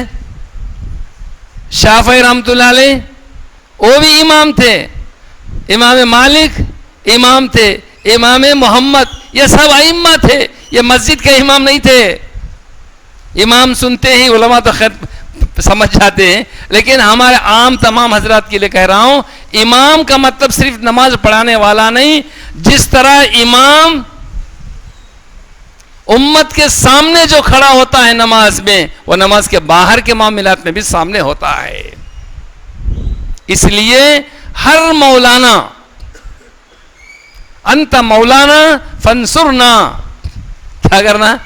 شافعی رحمۃ اللہ علیہ وہ بھی امام تھے. امام مالک امام تھے. امام محمد، یہ سب ائمہ تھے، یہ مسجد کے امام نہیں تھے. امام سنتے ہی علماء تو خیر سمجھ جاتے ہیں، لیکن ہمارے عام تمام حضرات کے لیے کہہ رہا ہوں، امام کا مطلب صرف نماز پڑھانے والا نہیں. جس طرح امام امت کے سامنے جو کھڑا ہوتا ہے نماز میں، وہ نماز کے باہر کے معاملات میں بھی سامنے ہوتا ہے. اس لیے ہر مولانا، انت مولانا فانصرنا، کیا کرنا؟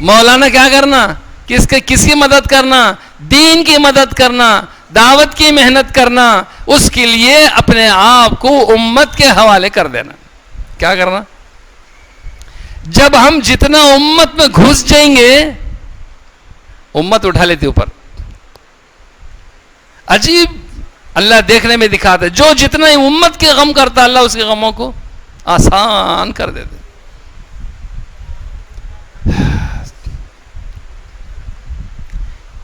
مولانا کیا کرنا؟ کس کی مدد کرنا؟ دین کی مدد کرنا، دعوت کی محنت کرنا، اس کے لیے اپنے آپ کو امت کے حوالے کر دینا. کیا کرنا؟ جب ہم جتنا امت میں گھس جائیں گے، امت اٹھا لیتی اوپر. عجیب اللہ دیکھنے میں دکھاتا ہے، جو جتنا امت کے غم کرتا اللہ اس کے غموں کو آسان کر دیتے.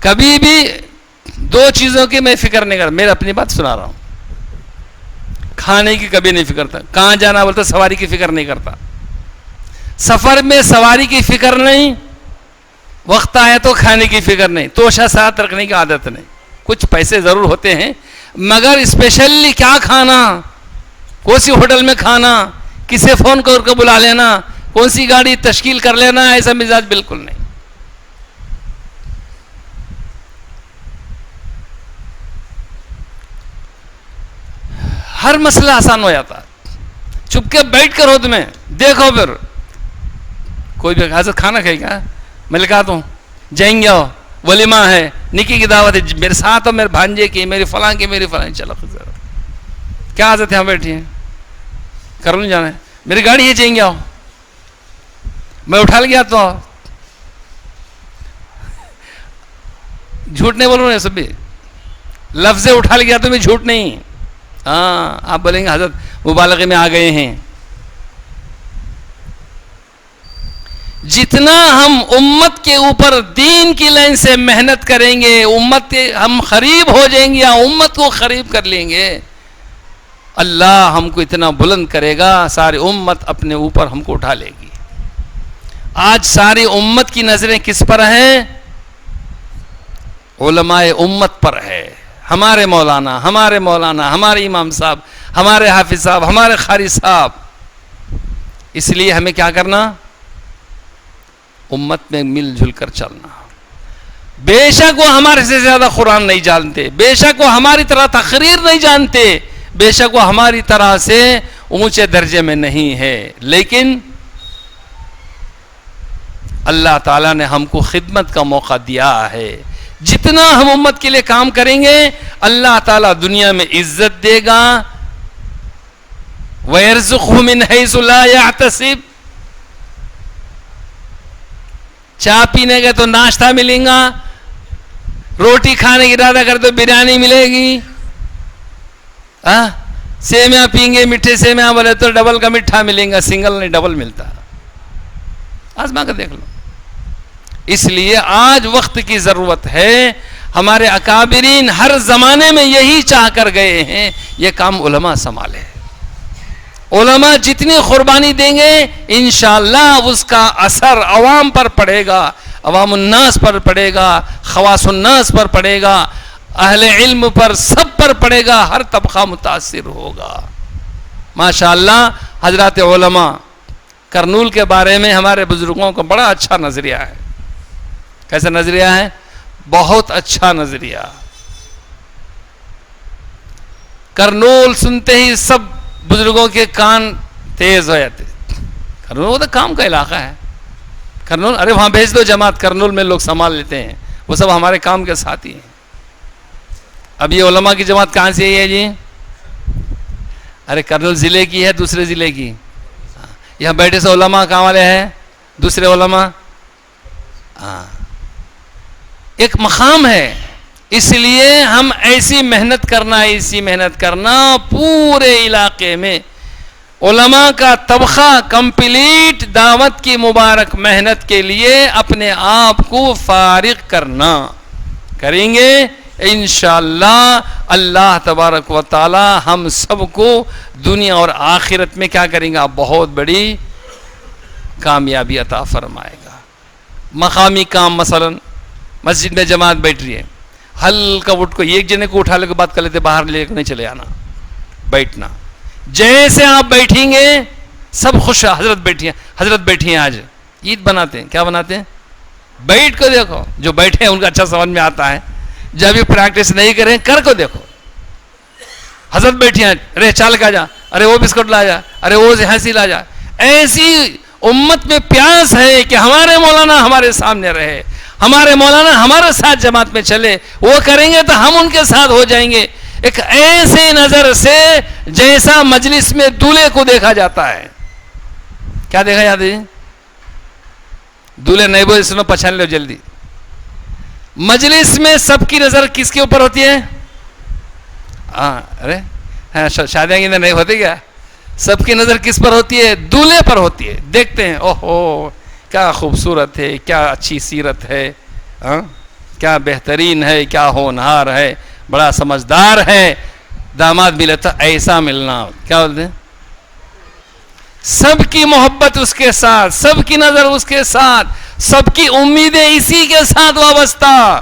کبھی بھی دو چیزوں کی میں فکر نہیں کرتا. میں اپنی بات سنا رہا ہوں. کھانے کی کبھی نہیں فکر کرتا، کہاں جانا بولتا سواری کی فکر نہیں کرتا، سفر میں سواری کی فکر نہیں، وقت آیا تو کھانے کی فکر نہیں، توشہ ساتھ رکھنے کی عادت نہیں. کچھ پیسے ضرور ہوتے ہیں، مگر اسپیشلی کیا کھانا، کون سی ہوٹل میں کھانا، کسے فون کر کے بلا لینا، کون سی گاڑی تشکیل کر لینا، ایسا مزاج بالکل نہیں. ہر مسئلہ آسان ہو جاتا ہے. چپ کے بیٹھ کر ہو تمہیں دیکھو. پھر کوئی بھی حضرت کھانا کھائے گا، میں لکھاتا ہوں جائیں گے، ولیمہ ہے، نکی کی دعوت ہے، میرے ساتھ ہو، میرے بھانجے کی، میری فلاں کی، میری فلاں. چلو کیا حضرت یہاں بیٹھی ہیں، کر لوں جانا ہے، میری گاڑی ہے، جائیں گے، آؤ، میں اٹھا لے گیا. تو جھوٹ نہیں بولوں گا، سب بھی لفظ اٹھا لے گیا تو میں جھوٹ نہیں. ہاں آپ بولیں گے حضرت مبالغے میں آ گئے ہیں. جتنا ہم امت کے اوپر دین کی لائن سے محنت کریں گے، امت کے ہم قریب ہو جائیں گے یا امت کو قریب کر لیں گے، اللہ ہم کو اتنا بلند کرے گا، ساری امت اپنے اوپر ہم کو اٹھا لے گی. آج ساری امت کی نظریں کس پر ہیں؟ علماء امت پر ہے. ہمارے مولانا، ہمارے امام صاحب، ہمارے حافظ صاحب، ہمارے قاری صاحب. اس لیے ہمیں کیا کرنا؟ امت میں مل جل کر چلنا. بے شک وہ ہمارے سے زیادہ قرآن نہیں جانتے، بے شک وہ ہماری طرح تقریر نہیں جانتے، بے شک وہ ہماری طرح سے اونچے درجے میں نہیں ہے، لیکن اللہ تعالیٰ نے ہم کو خدمت کا موقع دیا ہے. جتنا ہم امت کے لیے کام کریں گے، اللہ تعالیٰ دنیا میں عزت دے گا. وَيَرْزُقْهُ مِنْ حَيْثُ لَا يَحْتَسِبُ. چائے پینے گئے تو ناشتہ ملے گا، روٹی کھانے کی ارادہ کر تو بریانی ملے گی، سیویاں پئیں گے، میٹھے سیویاں بولے تو ڈبل کا میٹھا ملے گا، سنگل نہیں ڈبل ملتا. آزما کر دیکھ لو. اس لیے آج وقت کی ضرورت ہے. ہمارے اکابرین ہر زمانے میں یہی چاہ کر گئے ہیں، یہ کام علماء سنبھالے. علماء جتنی قربانی دیں گے انشاءاللہ اس کا اثر عوام پر پڑے گا، عوام الناس پر پڑے گا، خواص الناس پر پڑے گا، اہل علم پر، سب پر پڑے گا، ہر طبقہ متاثر ہوگا. ماشاءاللہ حضرات علماء کرنول کے بارے میں ہمارے بزرگوں کا بڑا اچھا نظریہ ہے. کیسا نظریہ ہے؟ بہت اچھا نظریہ. کرنول سنتے ہی سب بزرگوں کے کان تیز ہو جاتے. کرنول وہ تو کام کا علاقہ ہے. کرنول، ارے وہاں بھیج دو جماعت، کرنول میں لوگ سنبھال لیتے ہیں، وہ سب ہمارے کام کے ساتھی ہیں. اب یہ علماء کی جماعت کہاں سے ہے جی؟ ارے کرنول ضلع کی ہے، دوسرے ضلع کی. یہاں بیٹھے سے علماء کہاں والے ہیں؟ دوسرے علماء. ایک مقام ہے. اس لیے ہم ایسی محنت کرنا پورے علاقے میں علماء کا طبقہ کمپلیٹ دعوت کی مبارک محنت کے لیے اپنے آپ کو فارغ کرنا. کریں گے انشاءاللہ اللہ تبارک و تعالی ہم سب کو دنیا اور آخرت میں کیا کریں گا؟ بہت بڑی کامیابی عطا فرمائے گا. مقامی کام، مثلا مسجد میں جماعت بیٹھ رہی ہے، ہلکا اٹھ کو ایک جنے کو اٹھا لے کے بات کر لیتے، باہر لے کے نہیں چلے آنا، بیٹھنا. جیسے آپ بیٹھیں گے سب خوش. حضرت بیٹھی ہیں آج عید بناتے ہیں. کیا بناتے ہیں؟ بیٹھ کو دیکھو. جو بیٹھے ہیں ان کا اچھا سمجھ میں آتا ہے. جب یہ پریکٹس نہیں کریں کر کو دیکھو. حضرت بیٹھی ہیں، ارے چال کا جا، ارے وہ بسکٹ لا جا، ارے وہ ہنسی لا جا. ایسی امت میں پیاس ہے کہ ہمارے مولانا ہمارے سامنے رہے، ہمارے مولانا ہمارے ساتھ جماعت میں چلے. وہ کریں گے تو ہم ان کے ساتھ ہو جائیں گے. ایک ایسے نظر سے جیسا مجلس میں دولہے کو دیکھا جاتا ہے. کیا دیکھا جاتا ہے؟ دولہے نہیں بولے سنو، پہچان لو جلدی. مجلس میں سب کی نظر کس کے اوپر ہوتی ہے؟ ارے شادیاں کی نہیں ہوتی کیا؟ سب کی نظر کس پر ہوتی ہے؟ دولہے پر ہوتی ہے. دیکھتے ہیں، اوہو کیا خوبصورت ہے، کیا اچھی سیرت ہے، کیا بہترین ہے، کیا ہونہار ہے، بڑا سمجھدار ہے. داماد ملے تو ایسا ملنا. کیا بولتے ہیں؟ سب کی محبت اس کے ساتھ، سب کی نظر اس کے ساتھ، سب کی امیدیں اسی کے ساتھ وابستہ.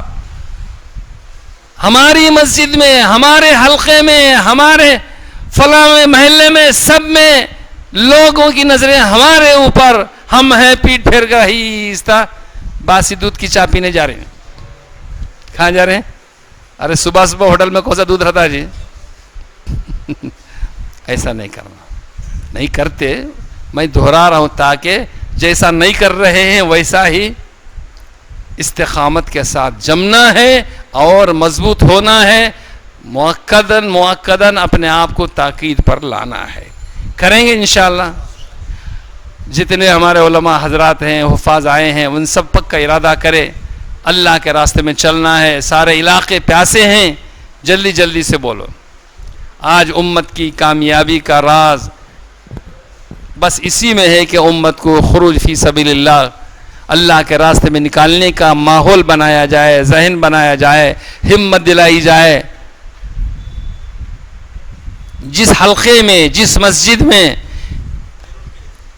ہماری مسجد میں، ہمارے حلقے میں، ہمارے فلاں محلے میں، سب میں لوگوں کی نظریں ہمارے اوپر. ہم ہیں پیٹ پھیر کر ہی باسی دودھ کی چائے پینے جا رہے ہیں. کہاں جا رہے ہیں؟ ارے صبح صبح ہوٹل میں کون سا دودھ رہتا ہے جی؟ ایسا نہیں کرنا. نہیں کرتے، میں دہرا رہا ہوں تاکہ جیسا نہیں کر رہے ہیں ویسا ہی استقامت کے ساتھ جمنا ہے اور مضبوط ہونا ہے. مؤکداً اپنے آپ کو تاکید پر لانا ہے. کریں گے انشاءاللہ. جتنے ہمارے علماء حضرات ہیں، حفاظ آئے ہیں، ان سب پک کا ارادہ کرے. اللہ کے راستے میں چلنا ہے. سارے علاقے پیاسے ہیں، جلدی جلدی سے بولو. آج امت کی کامیابی کا راز بس اسی میں ہے کہ امت کو خروج فی سبیل اللہ کے راستے میں نکالنے کا ماحول بنایا جائے، ذہن بنایا جائے، ہمت دلائی جائے. جس حلقے میں، جس مسجد میں،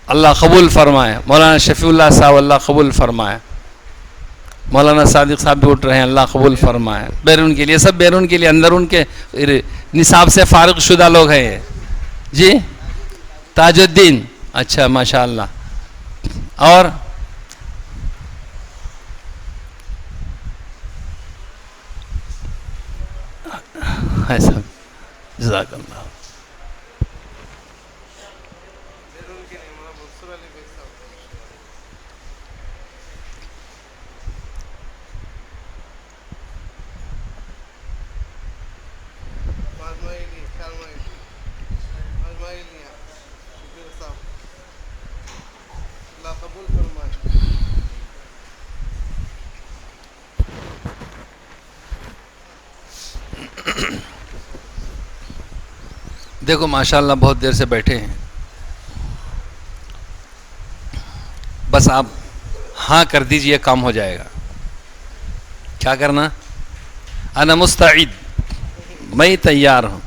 اللہ قبول فرمائے. مولانا شفیع اللہ صاحب اللہ قبول فرمائے. مولانا صادق صاحب بھی اٹھ رہے ہیں، اللہ قبول فرمائے. بیرون کے لیے، سب بیرون کے لیے، اندر ان کے نصاب سے فارغ شدہ لوگ ہیں. جی تاج الدین، اچھا ماشاء اللہ. اور ایسا جزاک اللہ. دیکھو ماشاءاللہ بہت دیر سے بیٹھے ہیں. بس آپ ہاں کر دیجئے، کام ہو جائے گا. کیا کرنا؟ انا مستعد، میں تیار ہوں.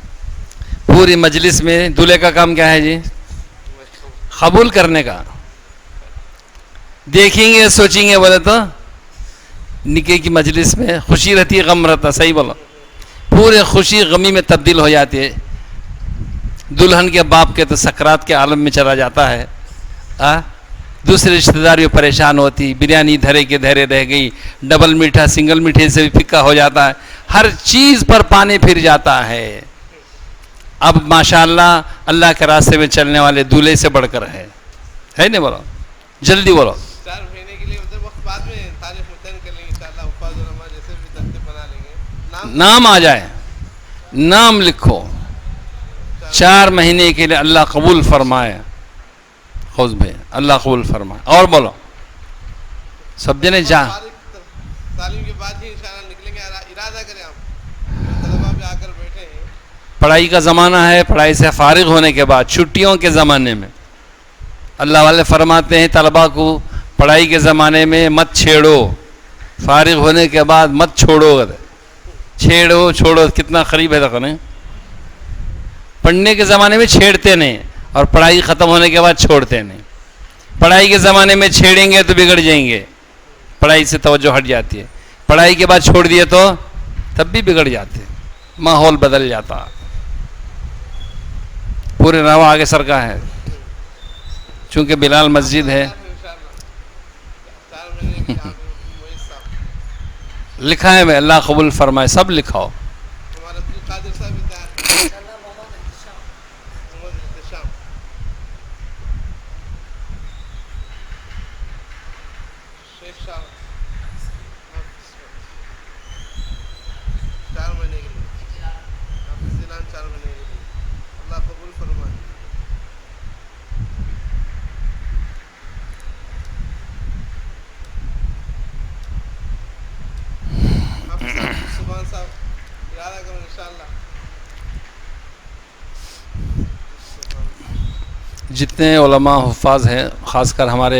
پوری مجلس میں دولہے کا کام کیا ہے جی؟ قبول کرنے کا. دیکھیں گے، سوچیں گے بولے تو نکاح کی مجلس میں خوشی رہتی ہے، غم رہتا. صحیح بولو. پورے خوشی غمی میں تبدیل ہو جاتی ہے. دلہن کے باپ کے تو سکرات کے عالم میں چلا جاتا ہے. دوسرے رشتہ دار بھی پریشان ہوتی، بریانی دھرے کے دھرے رہ گئی، ڈبل میٹھا سنگل میٹھے سے بھی پھکا ہو جاتا ہے، ہر چیز پر پانی پھر جاتا ہے۔ اب ماشاءاللہ اللہ کے راستے میں چلنے والے دولہے سے بڑھ کر ہے نہیں؟ بولو جلدی بولو۔ 4 مہینے کے لیے مطلب وقت بعد میں تاریخ متعین کر لیں گے انشاءاللہ، حفاظ علماء جیسے بھی ترتیب بنا لیں گے، نام آ جائے، نام لکھو، 4 مہینے کے لیے اللہ قبول فرمائے، خوش بھائی اللہ قبول فرمائے۔ اور بولو سب جنے جا تعلیم کے بعد ہی انشاءاللہ نکلیں گے، ارادہ کریں آپ طلباء بھی آ کر بیٹھے ہیں۔ پڑھائی کا زمانہ ہے، پڑھائی سے فارغ ہونے کے بعد چھٹیوں کے زمانے میں اللہ والے فرماتے ہیں طلباء کو پڑھائی کے زمانے میں مت چھیڑو، فارغ ہونے کے بعد مت چھوڑو، چھیڑو چھوڑو کتنا قریب ہے دیکھو نہیں؟ پڑھنے کے زمانے میں چھیڑتے نہیں اور پڑھائی ختم ہونے کے بعد چھوڑتے نہیں۔ پڑھائی کے زمانے میں چھیڑیں گے تو بگڑ جائیں گے، پڑھائی سے توجہ ہٹ جاتی ہے، پڑھائی کے بعد چھوڑ دیے تو تب بھی بگڑ جاتے، ماحول بدل جاتا، پورے نوا آگے سر کا ہے، چونکہ بلال مسجد ہے، انشاءاللہ 4 مہینے کے لیے آپ معیز صاحب، لکھا ہے میں اللہ قبول فرمائے، سب لکھاؤ۔ ہمارا عبد القادر صاحب بھی تیار ہیں، محمد احتشام، شیخ صاحب، 4 مہینے کے لیے حافظ ضلع 4 مہینے کے لیے اللہ قبول فرمائے۔ حافظ صاحب سبحان صاحب ارادہ کرو انشاءاللہ۔ جتنے علماء حفاظ ہیں خاص کر ہمارے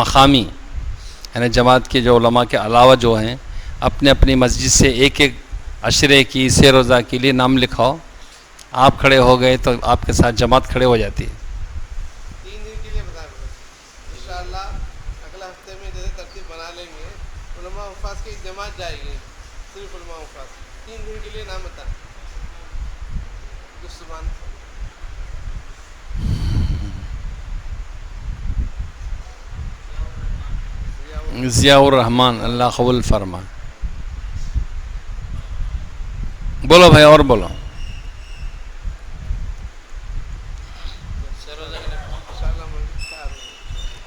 مقامی یعنی جماعت کے جو علماء کے علاوہ جو ہیں اپنے اپنی مسجد سے ایک ایک عشرے کی سہ روزہ کے لیے نام لکھاؤ، آپ کھڑے ہو گئے تو آپ کے ساتھ جماعت کھڑے ہو جاتی ہے۔ 3 دن کے لیے بتا دیں انشاءاللہ، اگلا ہفتے میں جیسے ترتیب بنا لیں گے، علماء حفاظ کی ایک جماعت جائے گی، صرف علماء حفاظ 3 دن کے لیے نام بتا جس زبان ضیاء الرحمان اللہ قبول فرمائے۔ بولو بھائی اور بولو۔ انشاءاللہ مسجد سے آ رہے ہیں۔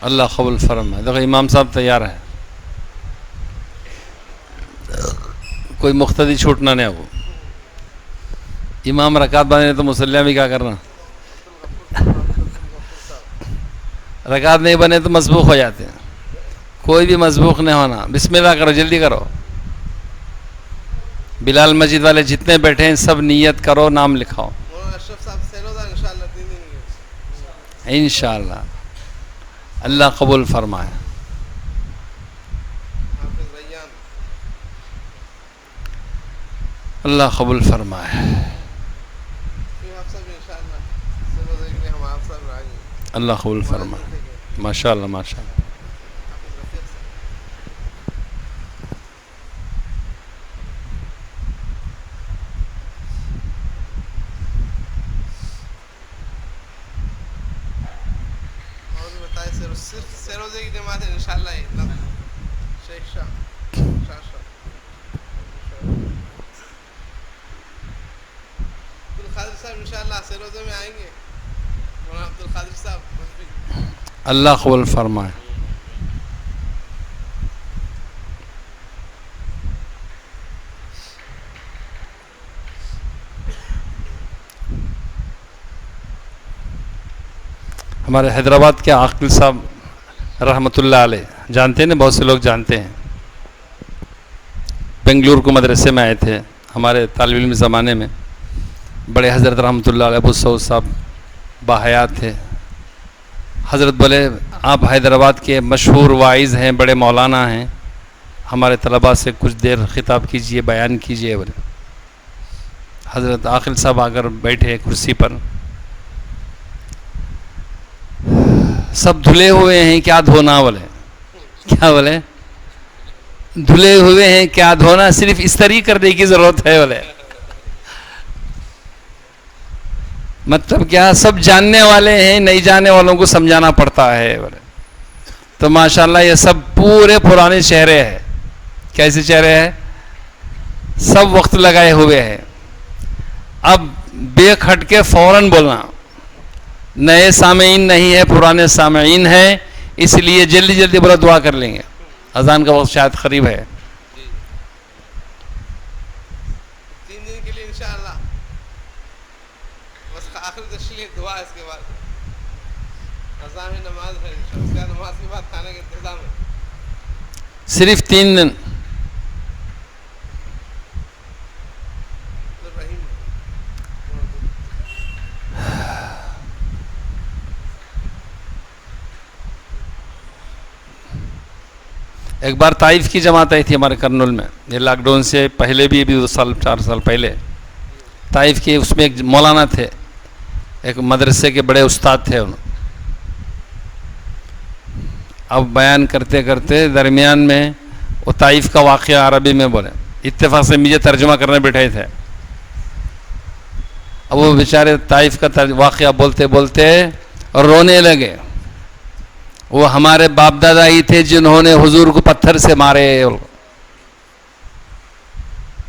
اللہ قبول فرمائے۔ دیکھو امام صاحب تیار ہے، کوئی مقتدی چھوٹنا نہیں وہ، امام رکعت باندھے تو مسلح بھی کیا کرنا، رکعت نہیں بنے تو مسبوق ہو جاتے ہیں، کوئی بھی مسبوق نہیں ہونا۔ بسم اللہ کرو، جلدی کرو، بلال مسجد والے جتنے بیٹھے ہیں سب نیت کرو، نام لکھاؤ مولانا اشرف صاحب سیروزہ انشاءاللہ 3 دن کے انشاءاللہ، اللہ قبول فرمائے۔ حافظ ریان، اللہ قبول فرمائے۔ پھر آپ سب انشاءاللہ سیروزہ کے لیے ہم آپ سب آئیں گے۔ اللہ قبول فرمائے، ماشاءاللہ ماشاءاللہ۔ حافظ رفیق صاحب، اور بھی بتائے صرف سیروزے کی جماعت ہے انشاءاللہ، شیخ شاہ شاہ عبد القادر صاحب انشاءاللہ سیروزے میں آئیں گے، مولانا عبد القادر صاحب مشفق، اللہ قبول فرمائے۔ ہمارے حیدرآباد کے عاقل صاحب رحمۃ اللہ علیہ جانتے ہیں نا، بہت سے لوگ جانتے ہیں، بنگلور کو مدرسے میں آئے تھے ہمارے طالب علم زمانے میں، بڑے حضرت رحمۃ اللہ علیہ ابو سعود صاحب باحیات تھے۔ حضرت بولے آپ حیدرآباد کے مشہور واعظ ہیں، بڑے مولانا ہیں، ہمارے طلباء سے کچھ دیر خطاب کیجئے، بیان کیجئے۔ بولے حضرت عاقل صاحب آ کر بیٹھے کرسی پر، سب دھلے ہوئے ہیں کیا دھونا، بولے کیا، بولے دھلے ہوئے ہیں کیا دھونا، صرف استری کرنے کی ضرورت ہے، بولے مطلب کیا، سب جاننے والے ہیں، نہیں جاننے والوں کو سمجھانا پڑتا ہے، بولے تو ماشاءاللہ یہ سب پورے پرانے چہرے ہیں. کیسے چہرے ہیں؟ سب وقت لگائے ہوئے ہیں. اب بے کھٹ کے فوراً بولنا. نئے سامعین نہیں ہے، پرانے سامعین ہیں، اس لیے جلدی جلدی بولا، دعا کر لیں گے. اذان کا وقت شاید قریب ہے. 3 دن کے لیے انشاءاللہ بس آخری تشکیل دعا ہے. اس کے بعد اذان نماز ہے. اس کے بعد نماز کے بعد کھانے کا انتظام ہے. صرف 3 دن. رحیم ایک بار طائف کی جماعت آئی تھی ہمارے کرنول میں، یہ لاک ڈاؤن سے پہلے بھی 2 سال 4 سال پہلے. طائف کے اس میں ایک مولانا تھے، ایک مدرسے کے بڑے استاد تھے. اب بیان کرتے کرتے درمیان میں وہ طائف کا واقعہ عربی میں بولے. اتفاق سے مجھے ترجمہ کرنے بیٹھے تھے. اب وہ بیچارے طائف کا واقعہ بولتے بولتے رونے لگے. وہ ہمارے باپ دادا ہی تھے جنہوں نے حضور کو پتھر سے مارے.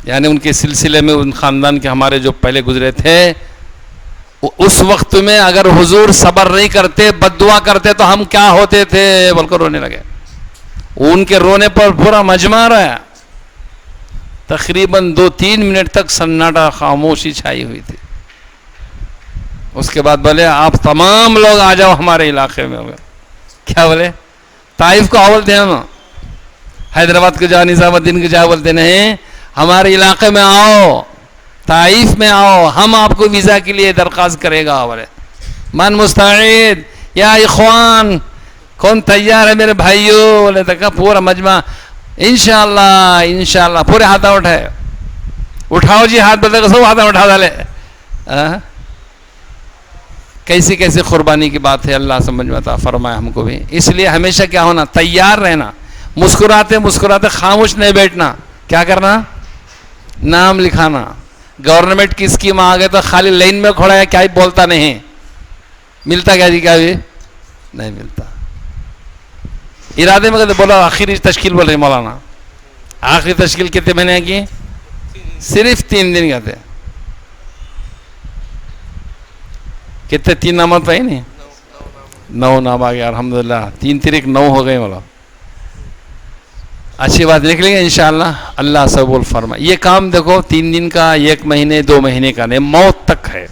یعنی ان کے سلسلے میں ان خاندان کے ہمارے جو پہلے گزرے تھے، اس وقت میں اگر حضور صبر نہیں کرتے، بد دعا کرتے تو ہم کیا ہوتے تھے بول کر رونے لگے. ان کے رونے پر پورا مجمع رہا. تقریباً 2-3 منٹ تک سناٹا، خاموشی چھائی ہوئی تھی. اس کے بعد بولے آپ تمام لوگ آ جاؤ ہمارے علاقے میں. کیا بولے؟ طائف کو بولتے ہیں ہم، حیدرآباد کو جا، نظام الدین کو جا بولتے نہیں، ہمارے علاقے میں آؤ، طائف میں آؤ، ہم آپ کو ویزا کے لیے درخواست کرے گا. بولے من مستعد یا اخوان، کون تیار ہے میرے بھائیو؟ بولے تو پورا مجمع انشاءاللہ انشاءاللہ. پورے ہاتھ اٹھائے، اٹھاؤ جی ہاتھ، بولتے سب ہاتھ اٹھا ڈالے. کیسی کیسی قربانی کی بات ہے. اللہ سمجھ میں عطا فرمائے ہم کو بھی. اس لیے ہمیشہ کیا ہونا، تیار رہنا، مسکراتے مسکراتے خاموش نہیں بیٹھنا. کیا کرنا؟ نام لکھانا. گورنمنٹ کی اسکیم آ گئے تو خالی لائن میں کھڑا ہے، کیا ہی بولتا نہیں. ملتا کیا جی؟ کیا بھی نہیں ملتا. ارادے میں کہتے بولا آخری تشکیل بول رہے مولانا. آخری تشکیل کتنے مہینے کی؟ صرف 3 دن کہتے. کتنے 3 نامات پہ نہیں؟ 9 نام آ گیا الحمدللہ. 3 تاریخ 9 ہو گئے مولا. اچھی بات نکلیں گے انشاءاللہ. اللہ سبول فرمائے. یہ کام دیکھو 3 دن کا، 1 مہینے 2 مہینے کا نہیں، موت تک ہے.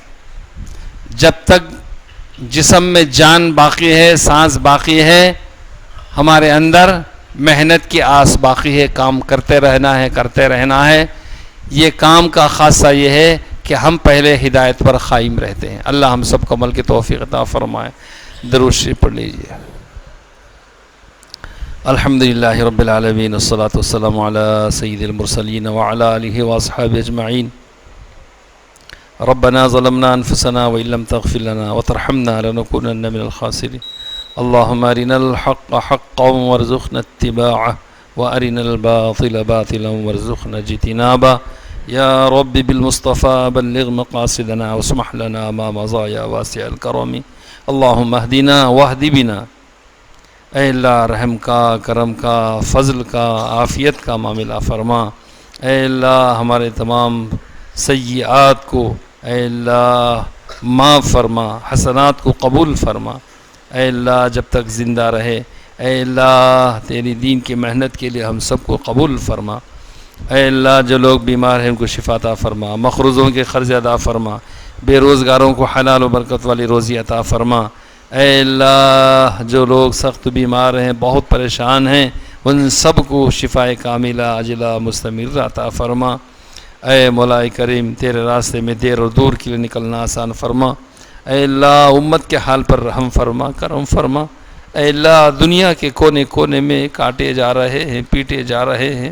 جب تک جسم میں جان باقی ہے، سانس باقی ہے، ہمارے اندر محنت کی آس باقی ہے. کام کرتے رہنا ہے، کرتے رہنا ہے. یہ کام کا خاصہ یہ ہے کہ ہم پہلے ہدایت پر قائم رہتے ہیں. اللہ ہم سب کو عمل کی توفیق عطا فرمائے. درود شریف پڑھ لیجیے. الحمدللہ رب العالمین، والصلاة والسلام علی سید المرسلین وعلی آلہ واصحابہ اجمعین. ربنا ظلمنا انفسنا وإن لم تغفر لنا وترحمنا لنكونن من الخاسرين. اللهم أرنا الحق حقا وارزقنا اتباعه وأرنا الباطل باطلا وارزقنا اجتنابه. يا رب بالمصطفى بلغ مقاصدنا واسمح لنا ما مضى يا واسع الكرم. اللهم اهدنا واهد بنا. اے اللہ رحم کا، کرم کا، فضل کا، عافیت کا معاملہ فرما. اے اللہ ہمارے تمام سیئات کو اے اللہ معاف فرما، حسنات کو قبول فرما. اے اللہ جب تک زندہ رہے اے اللہ تیری دین کی محنت کے لیے ہم سب کو قبول فرما. اے اللہ جو لوگ بیمار ہیں ان کو شفا عطا فرما، مقروضوں کے قرض ادا فرما، بے روزگاروں کو حلال و برکت والی روزی عطا فرما. اے اللہ جو لوگ سخت بیمار ہیں، بہت پریشان ہیں، ان سب کو شفا کاملہ عاجلہ مستمر عطا فرما. اے مولا کریم تیرے راستے میں دیر اور دور کے لیے نکلنا آسان فرما. اے اللہ امت کے حال پر رحم فرما، کرم فرما. اے اللہ دنیا کے کونے کونے میں کاٹے جا رہے ہیں، پیٹے جا رہے ہیں،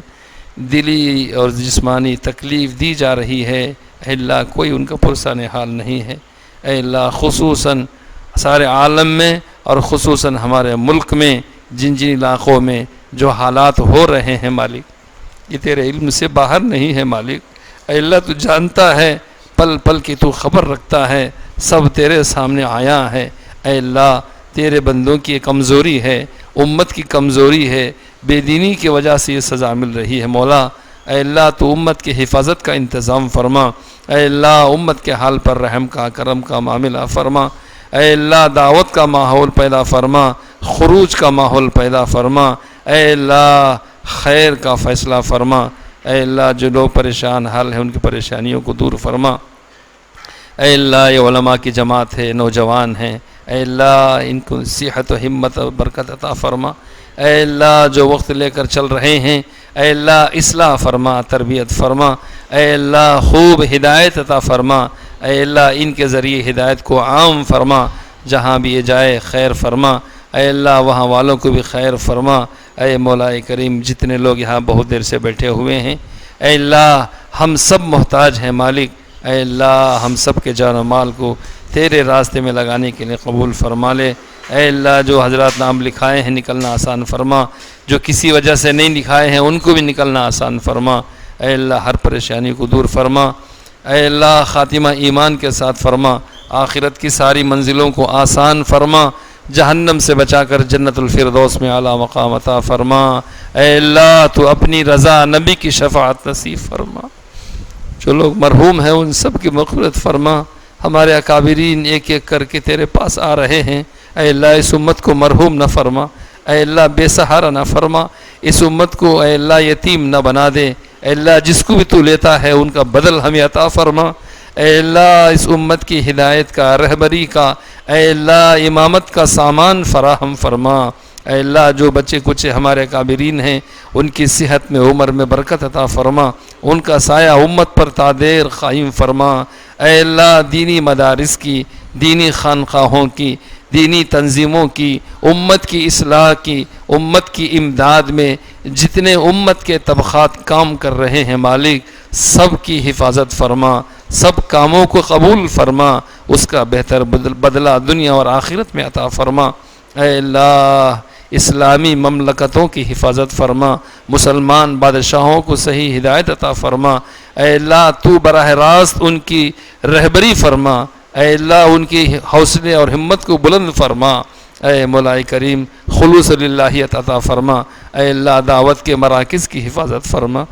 دلی اور جسمانی تکلیف دی جا رہی ہے. اے اللہ کوئی ان کا پرسان حال نہیں ہے. اے اللہ خصوصاً سارے عالم میں اور خصوصاً ہمارے ملک میں جن جن علاقوں میں جو حالات ہو رہے ہیں مالک، یہ تیرے علم سے باہر نہیں ہے مالک. اے اللہ تو جانتا ہے، پل پل کی تو خبر رکھتا ہے، سب تیرے سامنے آیا ہے. اے اللہ تیرے بندوں کی کمزوری ہے، امت کی کمزوری ہے، بے دینی کی وجہ سے یہ سزا مل رہی ہے۔ مولا اے اللہ تو امت کی حفاظت کا انتظام فرما، اے اللہ امت کے حال پر رحم کا کرم کا معاملہ فرما، اے اللہ دعوت کا ماحول پیدا فرما، خروج کا ماحول پیدا فرما، اے اللہ خیر کا فیصلہ فرما، اے اللہ جو لوگ پریشان حال ہیں ان کی پریشانیوں کو دور فرما، اے اللہ یہ علماء کی جماعت ہے، نوجوان ہیں، اے اللہ ان کو صحت و ہمت و برکت عطا فرما، اے اللہ جو وقت لے کر چل رہے ہیں اے اللہ اصلاح فرما، تربیت فرما، اے اللہ خوب ہدایت عطا فرما، اے اللہ ان کے ذریعے ہدایت کو عام فرما، جہاں بھی یہ جائے خیر فرما، اے اللہ وہاں والوں کو بھی خیر فرما، اے مولا کریم جتنے لوگ یہاں بہت دیر سے بیٹھے ہوئے ہیں اے اللہ ہم سب محتاج ہیں مالک، اے اللہ ہم سب کے جان و مال کو تیرے راستے میں لگانے کے لیے قبول فرما لے، اے اللہ جو حضرات نام لکھائے ہیں نکلنا آسان فرما، جو کسی وجہ سے نہیں لکھائے ہیں ان کو بھی نکلنا آسان فرما، اے اللہ ہر پریشانی کو دور فرما، اے اللہ خاتمہ ایمان کے ساتھ فرما، آخرت کی ساری منزلوں کو آسان فرما، جہنم سے بچا کر جنت الفردوس میں اعلیٰ مقام عطا فرما، اے اللہ تو اپنی رضا نبی کی شفاعت نصیب فرما، جو لوگ مرحوم ہیں ان سب کی مغفرت فرما، ہمارے اکابرین ایک ایک کر کے تیرے پاس آ رہے ہیں، اے اللہ اس امت کو مرحوم نہ فرما، اے اللہ بے سہارا نہ فرما، اس امت کو اے اللہ یتیم نہ بنا دے، اے اللہ جس کو بھی تو لیتا ہے ان کا بدل ہمیں عطا فرما، اے اللہ اس امت کی ہدایت کا رہبری کا اے اللہ امامت کا سامان فراہم فرما، اے اللہ جو بچے کچھ ہمارے کابرین ہیں ان کی صحت میں عمر میں برکت عطا فرما، ان کا سایہ امت پر تا دیر قائم فرما، اے اللہ دینی مدارس کی، دینی خانقاہوں کی، دینی تنظیموں کی، امت کی اصلاح کی، امت کی امداد میں جتنے امت کے طبقات کام کر رہے ہیں مالک سب کی حفاظت فرما، سب کاموں کو قبول فرما، اس کا بہتر بدلہ دنیا اور آخرت میں عطا فرما، اے اللہ اسلامی مملکتوں کی حفاظت فرما، مسلمان بادشاہوں کو صحیح ہدایت عطا فرما، اے اللہ تو براہ راست ان کی رہبری فرما، اے اللہ ان کی حوصلے اور ہمت کو بلند فرما، اے مولا کریم خلوص للہیت عطا فرما، اے اللہ دعوت کے مراکز کی حفاظت فرما،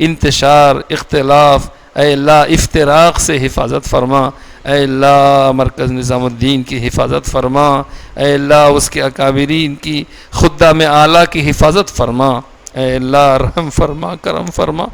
انتشار اختلاف اے اللہ افتراق سے حفاظت فرما، اے اللہ مرکز نظام الدین کی حفاظت فرما، اے اللہ اس کے اکابرین کی خدام اعلیٰ کی حفاظت فرما، اے اللہ رحم فرما کرم فرما،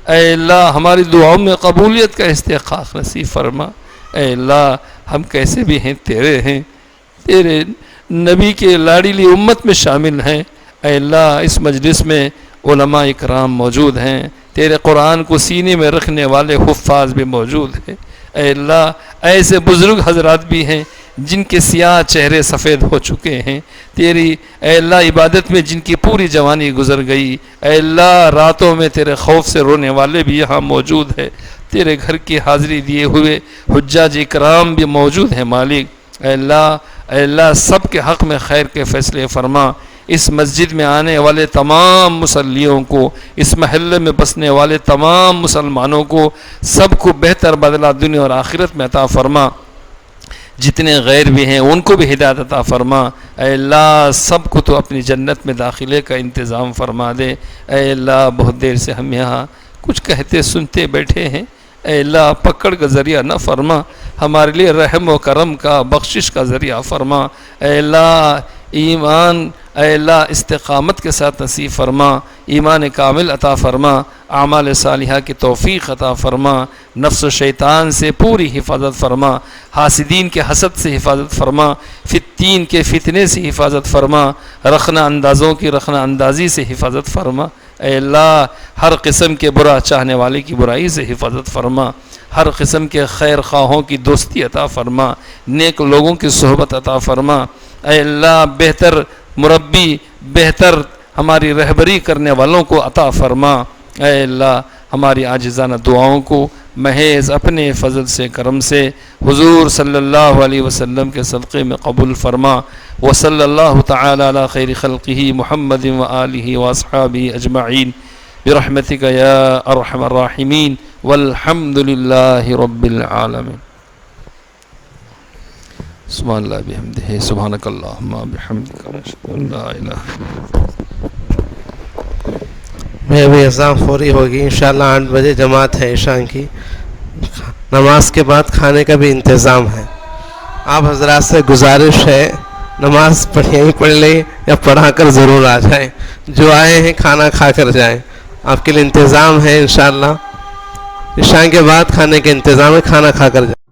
اے اللہ ہماری دعاؤں میں قبولیت کا استحقاق نصیب فرما، اے اللہ ہم کیسے بھی ہیں تیرے نبی کے لاڈلی امت میں شامل ہیں، اے اللہ اس مجلس میں علماء اکرام موجود ہیں، تیرے قرآن کو سینے میں رکھنے والے حفاظ بھی موجود ہیں، اے اللہ ایسے بزرگ حضرات بھی ہیں جن کے سیاہ چہرے سفید ہو چکے ہیں، تیری اے اللہ عبادت میں جن کی پوری جوانی گزر گئی، اے اللہ راتوں میں تیرے خوف سے رونے والے بھی یہاں موجود ہیں، تیرے گھر کی حاضری دیے ہوئے حجاج اکرام بھی موجود ہیں مالک، اے اللہ سب کے حق میں خیر کے فیصلے فرما، اس مسجد میں آنے والے تمام مصلیوں کو، اس محلے میں بسنے والے تمام مسلمانوں کو سب کو بہتر بدلہ دنیا اور آخرت میں عطا فرما، جتنے غیر بھی ہیں ان کو بھی ہدایت عطا فرما، اے اللہ سب کو تو اپنی جنت میں داخلے کا انتظام فرما دے، اے اللہ بہت دیر سے ہم یہاں کچھ کہتے سنتے بیٹھے ہیں، اے اللہ پکڑ کا ذریعہ نہ فرما، ہمارے لیے رحم و کرم کا بخشش کا ذریعہ فرما، اے اللہ ایمان اے اللہ استقامت کے ساتھ نصیب فرما، ایمان کامل عطا فرما، اعمال صالحہ کی توفیق عطا فرما، نفس و شیطان سے پوری حفاظت فرما، حاسدین کے حسد سے حفاظت فرما، فتین کے فتنے سے حفاظت فرما، رخنہ اندازوں کی رخنہ اندازی سے حفاظت فرما، اے اللہ ہر قسم کے برا چاہنے والے کی برائی سے حفاظت فرما، ہر قسم کے خیر خواہوں کی دوستی عطا فرما، نیک لوگوں کی صحبت عطا فرما، اے اللہ بہتر مربی بہتر ہماری رہبری کرنے والوں کو عطا فرما، اے اللہ ہماری عاجزانہ دعاؤں کو محض اپنے فضل سے کرم سے حضور صلی اللہ علیہ وسلم کے صدقے میں قبول فرما، وصلی اللہ تعالی علی خیر خلقہ محمد وآلہ واصحابہ اجمعین برحمتک یا ارحم الراحمین والحمد للہ رب العالمین۔ سبحان اللہ بحمدہ سبحانک اللہم بحمدک اشہد ان لا الہ الا میں ابھی اذان فوری ہوگی انشاءاللہ 8 بجے جماعت ہے عشاء کی. نماز کے بعد کھانے کا بھی انتظام ہے. آپ حضرات سے گزارش ہے نماز یہیں پڑھ لیں یا پڑھا کر ضرور آ جائیں. جو آئے ہیں کھانا کھا کر جائیں. آپ کے لیے انتظام ہے انشاءاللہ. عشاء کے بعد کھانے کے انتظام ہے, کھانا کھا کر جائیں.